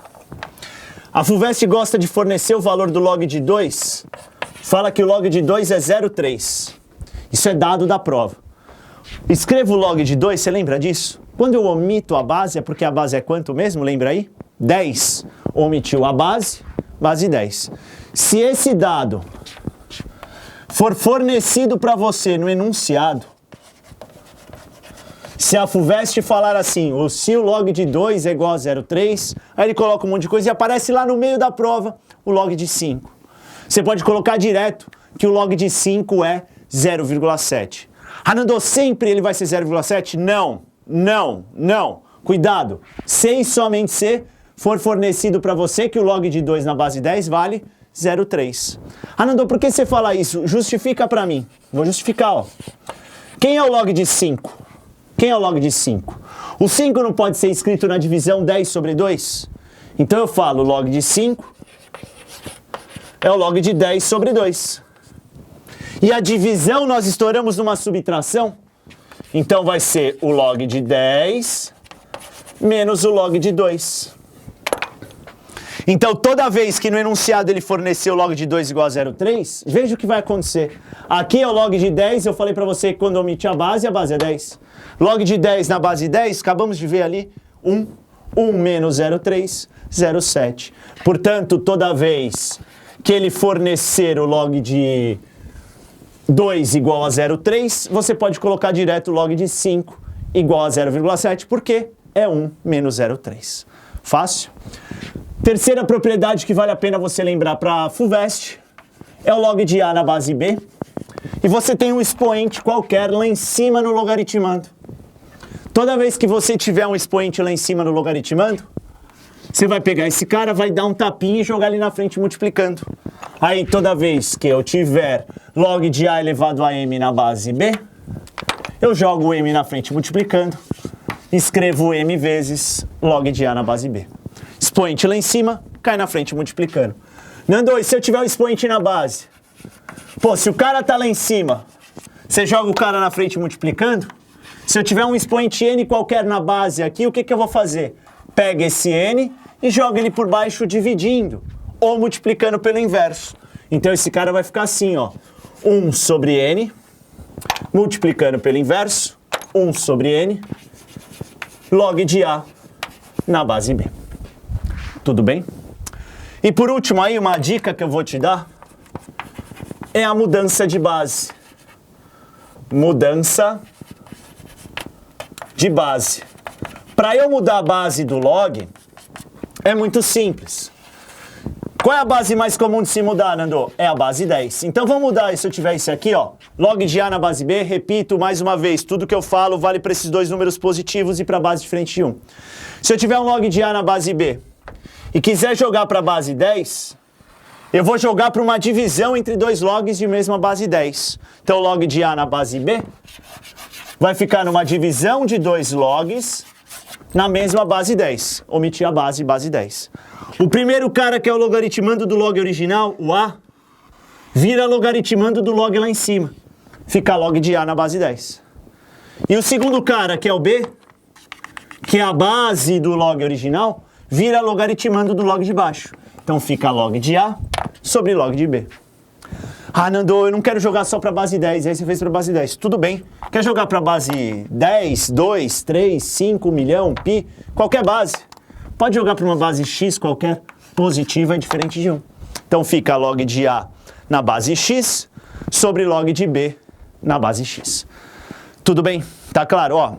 A FUVEST gosta de fornecer o valor do log de 2, fala que o log de 2 é 0,3. Isso é dado da prova. Escrevo o log de 2, você lembra disso? Quando eu omito a base, é porque a base é quanto mesmo? Lembra aí? 10. Omitiu a base, base 10. Se esse dado for fornecido para você no enunciado, se a FUVEST falar assim, se o log de 2 é igual a 0,3, aí ele coloca um monte de coisa e aparece lá no meio da prova o log de 5. Você pode colocar direto que o log de 5 é 0,7. Nando, sempre ele vai ser 0,7? Não, não, não. Cuidado, se e somente se for fornecido para você que o log de 2 na base 10 vale 0,3. Nando, por que você fala isso? Justifica para mim. Vou justificar, ó. Quem é o log de 5? Quem é o log de 5? O 5 não pode ser escrito na divisão 10 sobre 2? Então eu falo log de 5 é o log de 10 sobre 2. E a divisão nós estouramos numa subtração. Então vai ser o log de 10 menos o log de 2. Então toda vez que no enunciado ele fornecer o log de 2 igual a 0,3, veja o que vai acontecer. Aqui é o log de 10, eu falei para você que quando omite a base é 10. Log de 10 na base 10, acabamos de ver ali, 1. 1 menos 0,3, 0,7. Portanto, toda vez que ele fornecer o log de 2 igual a 0,3, você pode colocar direto o log de 5 igual a 0,7, porque é 1 menos 0,3. Fácil? Terceira propriedade que vale a pena você lembrar para a FUVEST é o log de A na base B. E você tem um expoente qualquer lá em cima no logaritmando. Toda vez que você tiver um expoente lá em cima no logaritmando, você vai pegar esse cara, vai dar um tapinha e jogar ali na frente multiplicando. Aí toda vez que eu tiver log de A elevado a m na base B, eu jogo o m na frente multiplicando, escrevo m vezes log de A na base B. Expoente lá em cima, cai na frente multiplicando. Nando, e se eu tiver o expoente na base? Pô, se o cara tá lá em cima, você joga o cara na frente multiplicando? Se eu tiver um expoente n qualquer na base aqui, o que eu vou fazer? Pega esse n e joga ele por baixo dividindo, ou multiplicando pelo inverso. Então esse cara vai ficar assim, ó. 1 sobre n, multiplicando pelo inverso, 1 sobre n, log de A na base B. Tudo bem? E por último aí, uma dica que eu vou te dar é a mudança de base. Mudança de base. Para eu mudar a base do log, é muito simples. Qual é a base mais comum de se mudar, Nando? É a base 10. Então vamos mudar, se eu tiver esse aqui, ó, log de A na base B, repito mais uma vez, tudo que eu falo vale para esses dois números positivos e para a base diferente de 1. Se eu tiver um log de A na base B e quiser jogar para a base 10, eu vou jogar para uma divisão entre dois logs de mesma base 10. Então log de A na base B vai ficar numa divisão de dois logs na mesma base 10. Omiti a base, base 10. O primeiro cara que é o logaritmando do log original, o A, vira logaritmando do log lá em cima. Fica log de A na base 10. E o segundo cara, que é o B, que é a base do log original, vira logaritmando do log de baixo. Então fica log de A sobre log de B. Ah, Nando, eu não quero jogar só para base 10, aí você fez para base 10. Tudo bem. Quer jogar para base 10, 2, 3, 5, 1 milhão, pi, qualquer base. Pode jogar para uma base x qualquer, positiva é diferente de 1. Então fica log de A na base x sobre log de B na base x. Tudo bem? Tá claro? Ó,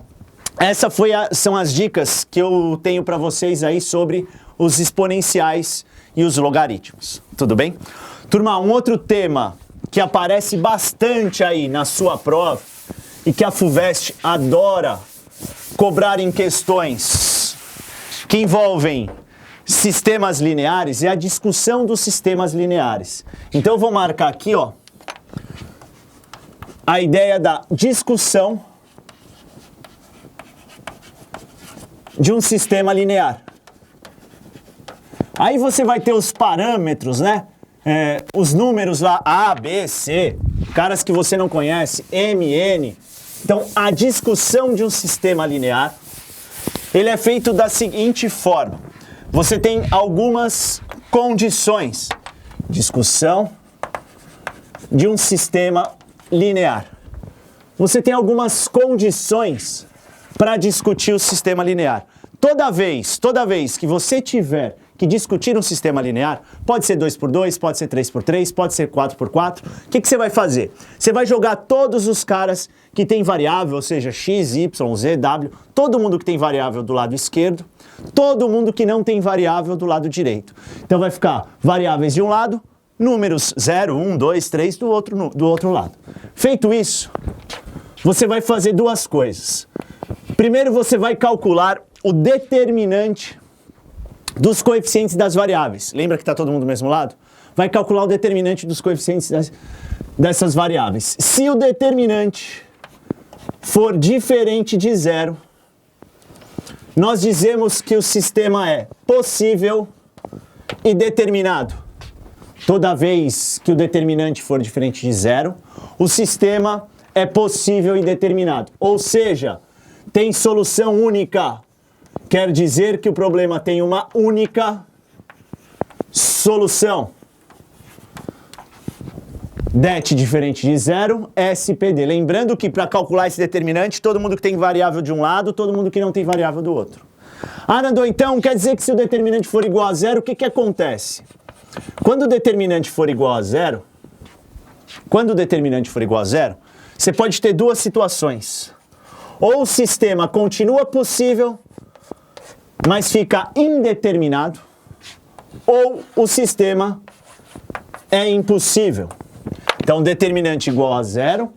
são as dicas que eu tenho para vocês aí sobre os exponenciais e os logaritmos. Tudo bem? Turma, um outro tema que aparece bastante aí na sua prova e que a FUVEST adora cobrar em questões que envolvem sistemas lineares é a discussão dos sistemas lineares. Então eu vou marcar aqui, ó, a ideia da discussão de um sistema linear. Aí você vai ter os parâmetros, né? Os números lá, A, B, C, caras que você não conhece, M, N. Então, a discussão de um sistema linear, ele é feito da seguinte forma. Você tem algumas condições. Discussão de um sistema linear. Você tem algumas condições para discutir o sistema linear. Toda vez que você tiver que discutir um sistema linear, pode ser 2×2, pode ser 3×3, pode ser 4×4, o que você vai fazer? Você vai jogar todos os caras que tem variável, ou seja, x, y, z, w, todo mundo que tem variável do lado esquerdo, todo mundo que não tem variável do lado direito. Então vai ficar variáveis de um lado, números 0, 1, 2, 3 do outro lado. Feito isso, você vai fazer duas coisas. Primeiro você vai calcular o determinante dos coeficientes das variáveis. Lembra que está todo mundo do mesmo lado? Vai calcular o determinante dos coeficientes dessas variáveis. Se o determinante for diferente de 0, nós dizemos que o sistema é possível e determinado. Toda vez que o determinante for diferente de 0, o sistema é possível e determinado. Ou seja, tem solução única. Quer dizer que o problema tem uma única solução. Det diferente de 0, SPD. Lembrando que para calcular esse determinante, todo mundo que tem variável de um lado, todo mundo que não tem variável do outro. Ah, Nando, então quer dizer que se o determinante for igual a 0, o que acontece? Quando o determinante for igual a 0, você pode ter duas situações. Ou o sistema continua possível, mas fica indeterminado, ou o sistema é impossível. Então, determinante igual a 0,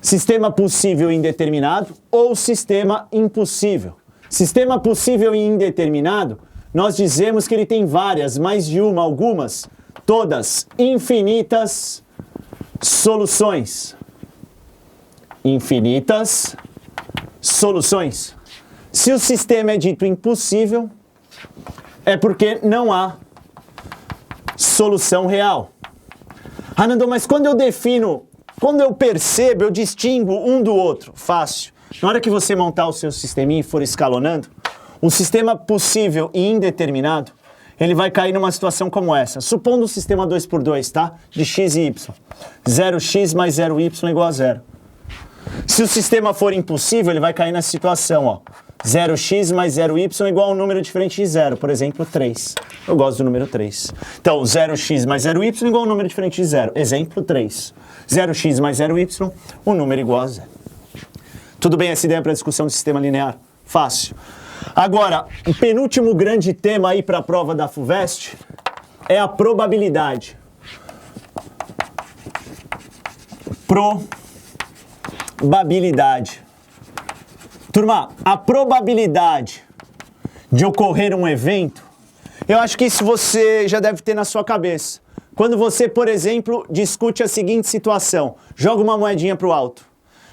sistema possível e indeterminado, ou sistema impossível. Sistema possível e indeterminado, nós dizemos que ele tem várias, mais de uma, algumas, todas, infinitas soluções. Infinitas soluções. Se o sistema é dito impossível, é porque não há solução real. Ah, Nando, mas quando eu percebo, eu distingo um do outro, fácil. Na hora que você montar o seu sisteminha e for escalonando, o sistema possível e indeterminado, ele vai cair numa situação como essa. Supondo um sistema 2×2, tá? De x e y. 0x mais 0y igual a 0. Se o sistema for impossível, ele vai cair nessa situação, ó. 0x mais 0y igual a um número diferente de 0, por exemplo, 3. Eu gosto do número 3. Então, 0x mais 0y igual a um número diferente de 0. Exemplo 3. 0x mais 0y, um número igual a 0. Tudo bem essa ideia para a discussão do sistema linear? Fácil. Agora, o penúltimo grande tema aí para a prova da FUVEST é a probabilidade. Probabilidade. Turma, a probabilidade de ocorrer um evento, eu acho que isso você já deve ter na sua cabeça. Quando você, por exemplo, discute a seguinte situação, joga uma moedinha para o alto.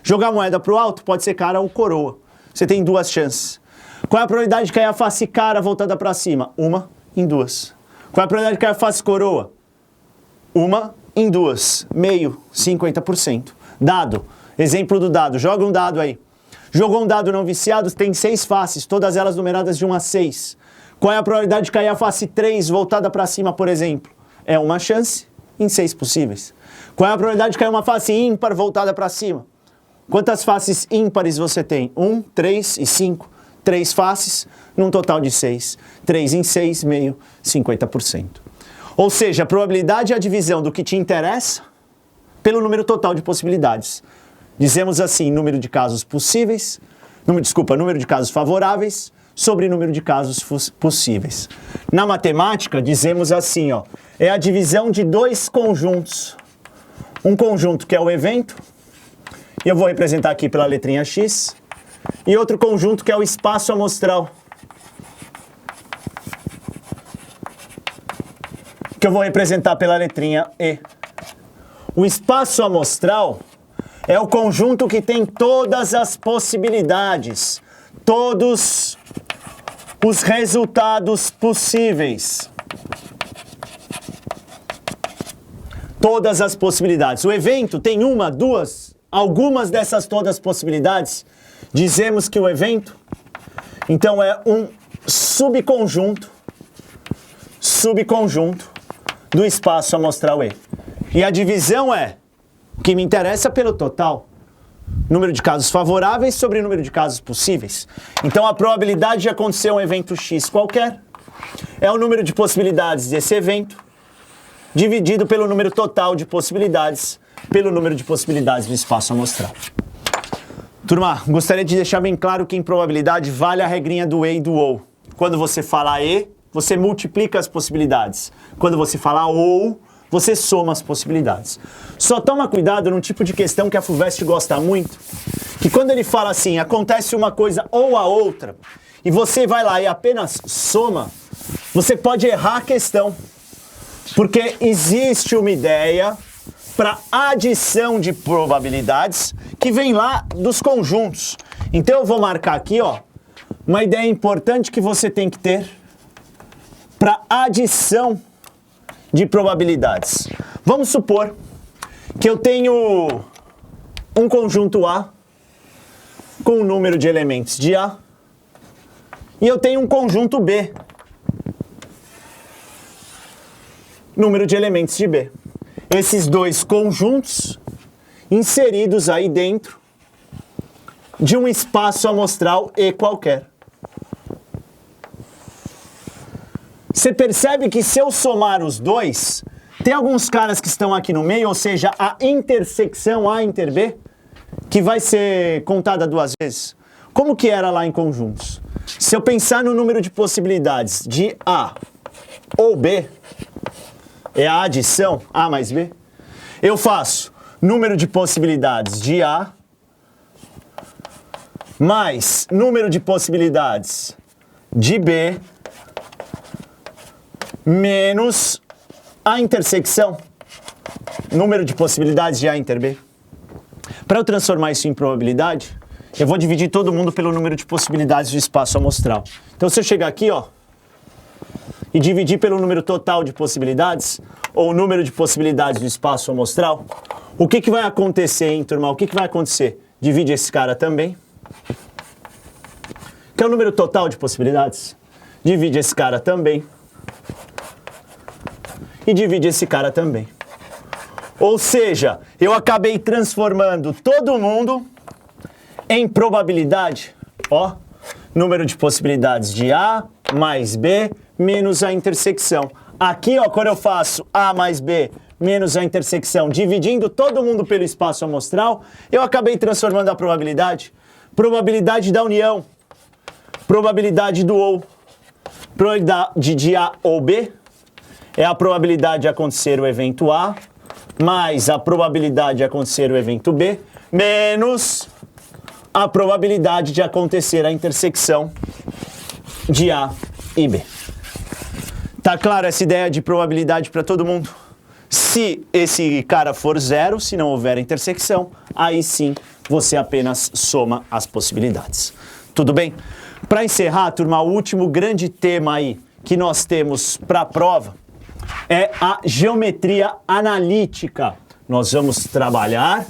Jogar a moeda para o alto pode ser cara ou coroa. Você tem duas chances. Qual é a probabilidade de cair a face cara voltada para cima? 1 em 2. Qual é a probabilidade de cair a face coroa? 1 em 2. Meio, 50%. Dado. Exemplo do dado. Joga um dado aí. Jogou um dado não viciado, tem 6 faces, todas elas numeradas de 1 a 6. Qual é a probabilidade de cair a face 3 voltada para cima, por exemplo? É uma chance em 6 possíveis. Qual é a probabilidade de cair uma face ímpar voltada para cima? Quantas faces ímpares você tem? 1, 3 e 5. 3 faces, num total de 6. 3 em 6, meio, 50%. Ou seja, a probabilidade é a divisão do que te interessa pelo número total de possibilidades. Dizemos assim, número de casos possíveis, número de casos favoráveis sobre número de casos possíveis. Na matemática, dizemos assim, ó, é a divisão de dois conjuntos. Um conjunto que é o evento, e eu vou representar aqui pela letrinha X, e outro conjunto que é o espaço amostral, que eu vou representar pela letrinha E. O espaço amostral é o conjunto que tem todas as possibilidades, todos os resultados possíveis. Todas as possibilidades. O evento tem uma, duas, algumas dessas todas as possibilidades. Dizemos que o evento, então, é um subconjunto do espaço amostral E. E a divisão é, o que me interessa pelo total, número de casos favoráveis sobre número de casos possíveis. Então a probabilidade de acontecer um evento X qualquer é o número de possibilidades desse evento dividido pelo número total de possibilidades pelo número de possibilidades do espaço amostral. Turma, gostaria de deixar bem claro que em probabilidade vale a regrinha do E e do OU. Quando você fala E, você multiplica as possibilidades. Quando você fala OU, você soma as possibilidades. Só toma cuidado num tipo de questão que a FUVEST gosta muito, que quando ele fala assim, acontece uma coisa ou a outra, e você vai lá e apenas soma, você pode errar a questão, porque existe uma ideia para adição de probabilidades que vem lá dos conjuntos. Então eu vou marcar aqui, ó, uma ideia importante que você tem que ter para adição de probabilidades. Vamos supor que eu tenho um conjunto A com um número de elementos de A e eu tenho um conjunto B, número de elementos de B. Esses dois conjuntos inseridos aí dentro de um espaço amostral E qualquer. Você percebe que se eu somar os dois, tem alguns caras que estão aqui no meio, ou seja, a intersecção A inter B, que vai ser contada duas vezes. Como que era lá em conjuntos? Se eu pensar no número de possibilidades de A ou B, é a adição, A mais B, eu faço número de possibilidades de A mais número de possibilidades de B menos a intersecção, número de possibilidades de A inter B. Para eu transformar isso em probabilidade, eu vou dividir todo mundo pelo número de possibilidades do espaço amostral. Então se eu chegar aqui, ó, e dividir pelo número total de possibilidades, ou o número de possibilidades do espaço amostral, o que vai acontecer, hein, turma? O que vai acontecer? Divide esse cara também, que é o número total de possibilidades. Divide esse cara também. E divide esse cara também. Ou seja, eu acabei transformando todo mundo em probabilidade. Ó, número de possibilidades de A mais B menos a intersecção. Aqui, ó, quando eu faço A mais B menos a intersecção, dividindo todo mundo pelo espaço amostral, eu acabei transformando a probabilidade. Probabilidade da união. Probabilidade do OU. Probabilidade de A ou B é a probabilidade de acontecer o evento A mais a probabilidade de acontecer o evento B menos a probabilidade de acontecer a intersecção de A e B. Tá claro essa ideia de probabilidade para todo mundo? Se esse cara for zero, se não houver intersecção, aí sim você apenas soma as possibilidades. Tudo bem? Para encerrar, turma, o último grande tema aí que nós temos para a prova é a geometria analítica. Nós vamos trabalhar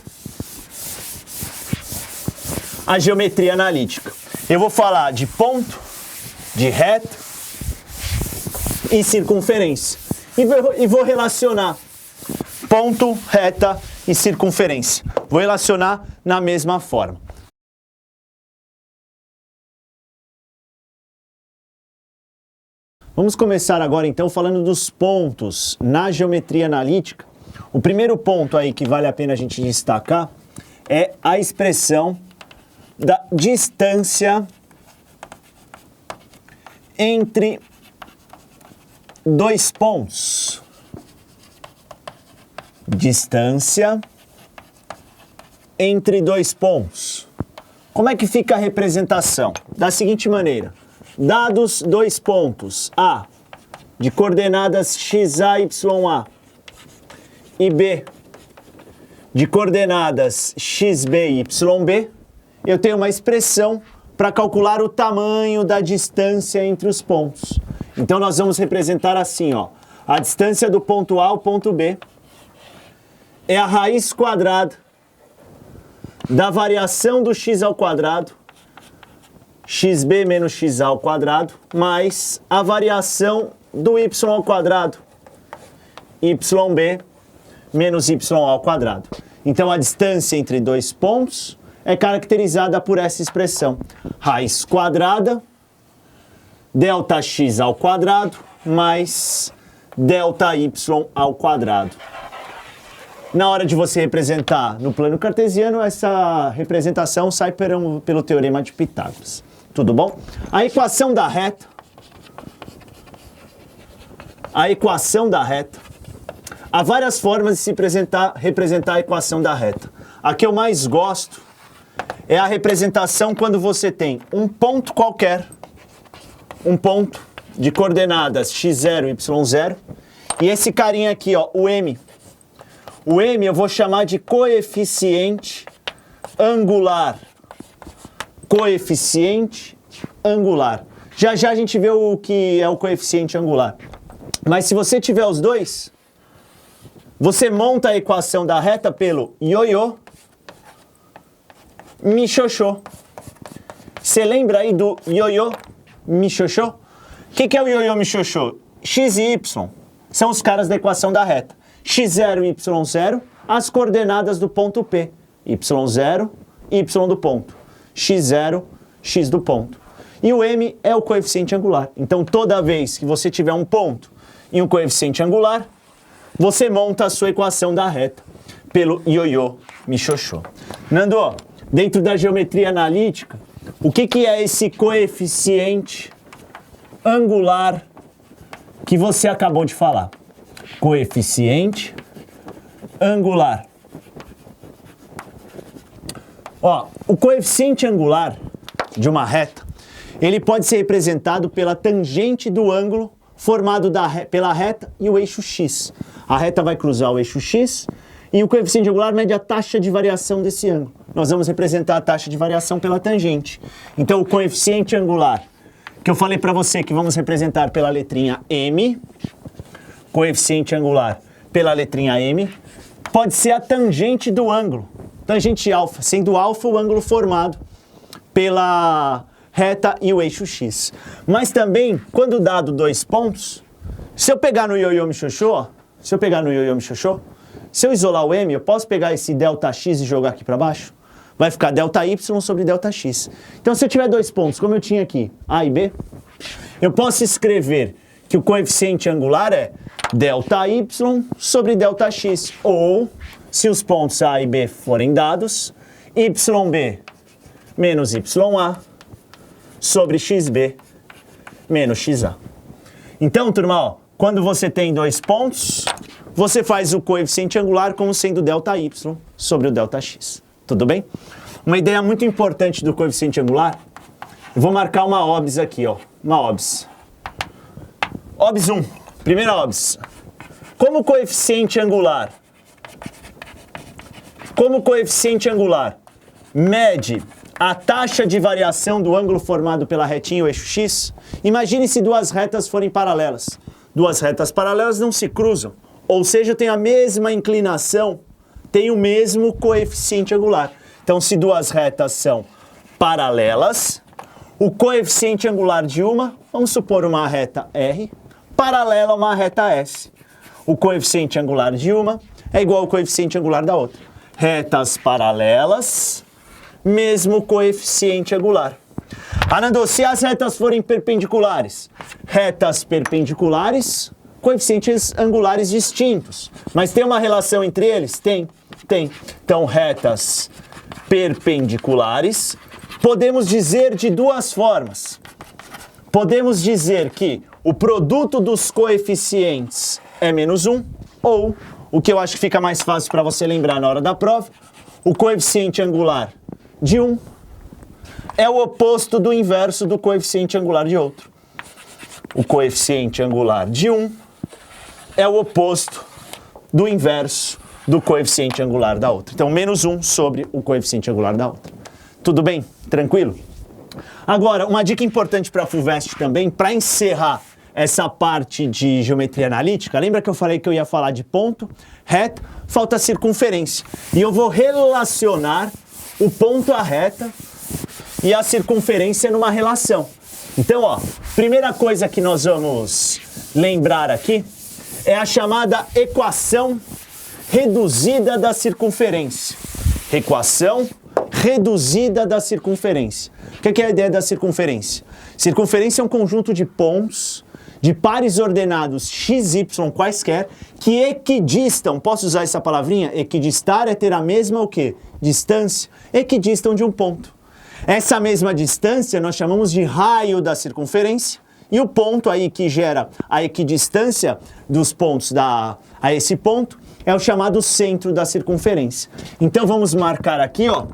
a geometria analítica. Eu vou falar de ponto, de reta e circunferência. E vou relacionar ponto, reta e circunferência. Vou relacionar na mesma forma. Vamos começar agora então falando dos pontos na geometria analítica. O primeiro ponto aí que vale a pena a gente destacar é a expressão da distância entre dois pontos. Distância entre dois pontos. Como é que fica a representação? Da seguinte maneira. Dados dois pontos A de coordenadas xa, ya e B de coordenadas xb e yb, eu tenho uma expressão para calcular o tamanho da distância entre os pontos. Então nós vamos representar assim, ó, a distância do ponto A ao ponto B é a raiz quadrada da variação do x ao quadrado, xb menos xa ao quadrado, mais a variação do y ao quadrado, yb menos y ao quadrado. Então a distância entre dois pontos é caracterizada por essa expressão. Raiz quadrada, ΔX ao quadrado, mais ΔY ao quadrado. Na hora de você representar no plano cartesiano, essa representação sai pelo teorema de Pitágoras. Tudo bom? A equação da reta. Há várias formas de se representar a equação da reta. A que eu mais gosto é a representação quando você tem um ponto qualquer, um ponto de coordenadas x0 e y0, e esse carinha aqui, ó, o M. O M eu vou chamar de coeficiente angular. Coeficiente angular. Já já a gente vê o que é o coeficiente angular. Mas se você tiver os dois, você monta a equação da reta pelo ioiô, michôchô. Você lembra aí do ioiô, michôchô? O que é o ioiô, michôchô? X e Y são os caras da equação da reta. x0 e y0, as coordenadas do ponto P. y0, y do ponto. x0, x do ponto. E o M é o coeficiente angular. Então, toda vez que você tiver um ponto e um coeficiente angular, você monta a sua equação da reta pelo ioiô, michôchô. Nando, dentro da geometria analítica, o que é esse coeficiente angular que você acabou de falar? Coeficiente angular. Ó, o coeficiente angular de uma reta, ele pode ser representado pela tangente do ângulo formado pela reta e o eixo x. A reta vai cruzar o eixo x e o coeficiente angular mede a taxa de variação desse ângulo. Nós vamos representar a taxa de variação pela tangente. Então, o coeficiente angular, que eu falei para você que vamos representar pela letrinha M, coeficiente angular pela letrinha M, pode ser a tangente do ângulo, tangente alfa, sendo alfa o ângulo formado pela reta e o eixo x. Mas também, quando dado dois pontos, se eu pegar no ioiô michôchô, se eu isolar o M, eu posso pegar esse ΔX e jogar aqui para baixo? Vai ficar ΔY sobre ΔX. Então, se eu tiver dois pontos, como eu tinha aqui, A e B, eu posso escrever que o coeficiente angular é ΔY sobre ΔX. Ou, se os pontos A e B forem dados, YB menos YA sobre XB menos XA. Então, turma, ó, quando você tem dois pontos, você faz o coeficiente angular como sendo ΔY sobre o ΔX. Tudo bem? Uma ideia muito importante do coeficiente angular, eu vou marcar uma OBS aqui, ó, uma OBS. OBS 1, primeira OBS. Como o coeficiente angular mede a taxa de variação do ângulo formado pela retinha e o eixo x, imagine se duas retas forem paralelas. Duas retas paralelas não se cruzam, ou seja, tem a mesma inclinação, tem o mesmo coeficiente angular. Então, se duas retas são paralelas, o coeficiente angular de uma, vamos supor uma reta R, paralela a uma reta S. O coeficiente angular de uma é igual ao coeficiente angular da outra. Retas paralelas, mesmo coeficiente angular. Nando, se as retas forem perpendiculares, retas perpendiculares, coeficientes angulares distintos. Mas tem uma relação entre eles? Tem. Então, retas perpendiculares, podemos dizer de duas formas. Podemos dizer que o produto dos coeficientes é menos 1, ou, o que eu acho que fica mais fácil para você lembrar na hora da prova, o coeficiente angular de um é o oposto do inverso do coeficiente angular de outro. O coeficiente angular de um é o oposto do inverso do coeficiente angular da outra. Então, menos 1 sobre o coeficiente angular da outra. Tudo bem? Tranquilo? Agora, uma dica importante para a FUVEST também, para encerrar essa parte de geometria analítica, lembra que eu falei que eu ia falar de ponto, reta, falta circunferência. E eu vou relacionar o ponto à reta e a circunferência numa relação. Então, ó, primeira coisa que nós vamos lembrar aqui é a chamada equação reduzida da circunferência. Equação reduzida da circunferência. O que é a ideia da circunferência? Circunferência é um conjunto de pontos de pares ordenados x, y, quaisquer, que equidistam. Posso usar essa palavrinha? Equidistar é ter a mesma o quê? Distância. Equidistam de um ponto. Essa mesma distância nós chamamos de raio da circunferência. E o ponto aí que gera a equidistância dos pontos a esse ponto é o chamado centro da circunferência. Então vamos marcar aqui, ó,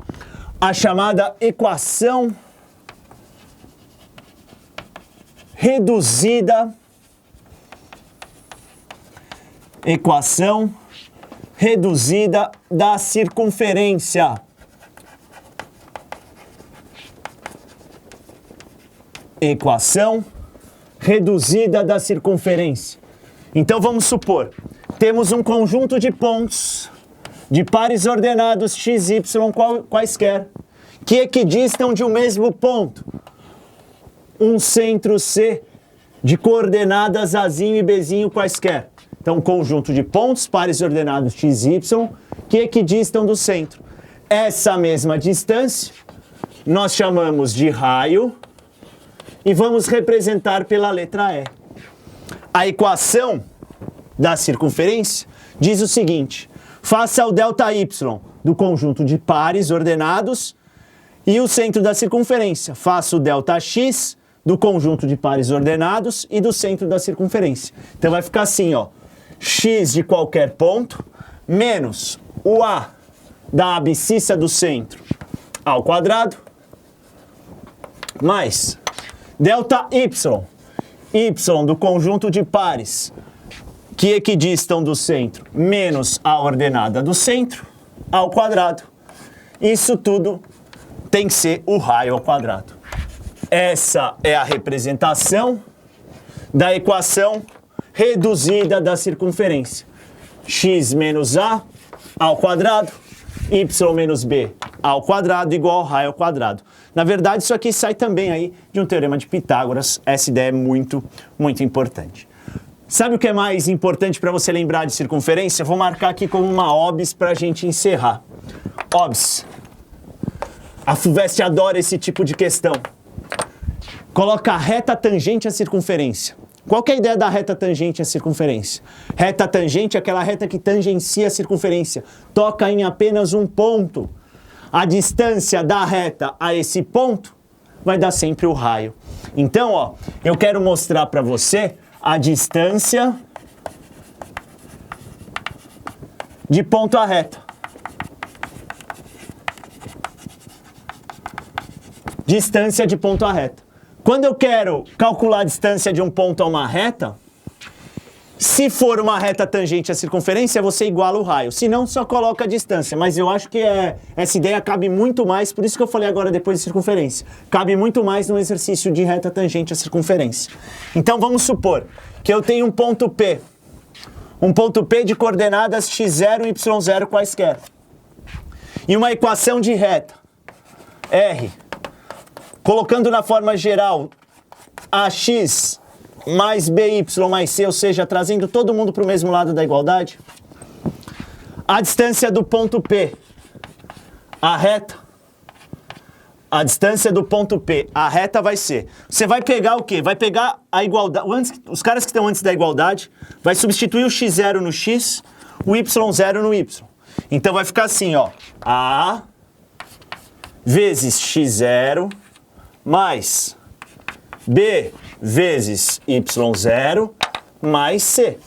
a chamada equação reduzida da circunferência. Equação reduzida da circunferência. Então vamos supor, temos um conjunto de pontos de pares ordenados x, y, quaisquer, que equidistam de um mesmo ponto. Um centro C de coordenadas Azinho e Bzinho quaisquer. Então, um conjunto de pontos, pares ordenados x e y, que equidistam do centro. Essa mesma distância nós chamamos de raio e vamos representar pela letra E. A equação da circunferência diz o seguinte: faça o ΔY do conjunto de pares ordenados e o centro da circunferência. Faça o ΔX do conjunto de pares ordenados e do centro da circunferência. Então vai ficar assim, ó, x de qualquer ponto menos o A da abscissa do centro ao quadrado mais ΔY, y do conjunto de pares que equidistam do centro menos a ordenada do centro ao quadrado. Isso tudo tem que ser o raio ao quadrado. Essa é a representação da equação reduzida da circunferência. X menos A ao quadrado, y menos B ao quadrado igual ao raio ao quadrado. Na verdade, isso aqui sai também aí de um teorema de Pitágoras. Essa ideia é muito, muito importante. Sabe o que é mais importante para você lembrar de circunferência? Vou marcar aqui como uma OBS para a gente encerrar. OBS. A FUVEST adora esse tipo de questão. Coloca a reta tangente à circunferência. Qual que é a ideia da reta tangente à circunferência? Reta tangente é aquela reta que tangencia a circunferência. Toca em apenas um ponto. A distância da reta a esse ponto vai dar sempre o raio. Então, ó, eu quero mostrar para você a distância de ponto a reta. Distância de ponto a reta. Quando eu quero calcular a distância de um ponto a uma reta, se for uma reta tangente à circunferência, você iguala o raio. Se não, só coloca a distância. Mas eu acho que essa ideia cabe muito mais, por isso que eu falei agora depois de circunferência. Cabe muito mais no exercício de reta tangente à circunferência. Então vamos supor que eu tenho um ponto P. Um ponto P de coordenadas x0 e y0 quaisquer. E uma equação de reta R. Colocando na forma geral ax mais BY mais C, ou seja, trazendo todo mundo para o mesmo lado da igualdade. A distância do ponto P, a reta. A distância do ponto P, a reta vai ser... Você vai pegar o quê? Vai pegar a igualdade... Os caras que estão antes da igualdade, vai substituir o x0 no x, o y0 no y. Então vai ficar assim, ó. A vezes x0 mais B vezes y0 mais C.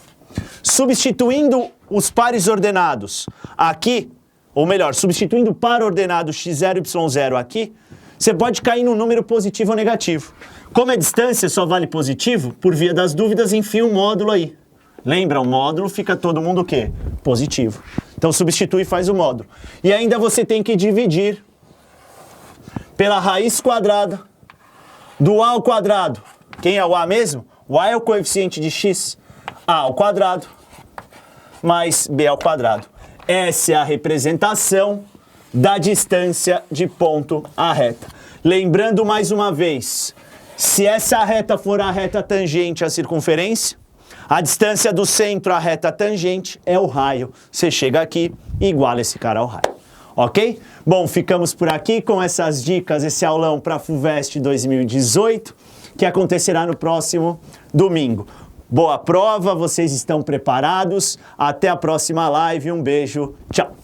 Substituindo os pares ordenados aqui, ou melhor, substituindo o par ordenado x0 e y0 aqui, você pode cair no número positivo ou negativo. Como é distância, só vale positivo, por via das dúvidas, enfia um módulo aí. Lembra, o módulo fica todo mundo o quê? Positivo. Então substitui e faz o módulo. E ainda você tem que dividir pela raiz quadrada do a ao quadrado. Quem é o a mesmo? O a é o coeficiente de x, a ao quadrado mais b ao quadrado. Essa é a representação da distância de ponto à reta. Lembrando mais uma vez, se essa reta for a reta tangente à circunferência, a distância do centro à reta tangente é o raio. Você chega aqui e iguala esse cara ao raio. Ok? Bom, ficamos por aqui com essas dicas, esse aulão para a FUVEST 2018, que acontecerá no próximo domingo. Boa prova, vocês estão preparados? Até a próxima live, um beijo, tchau!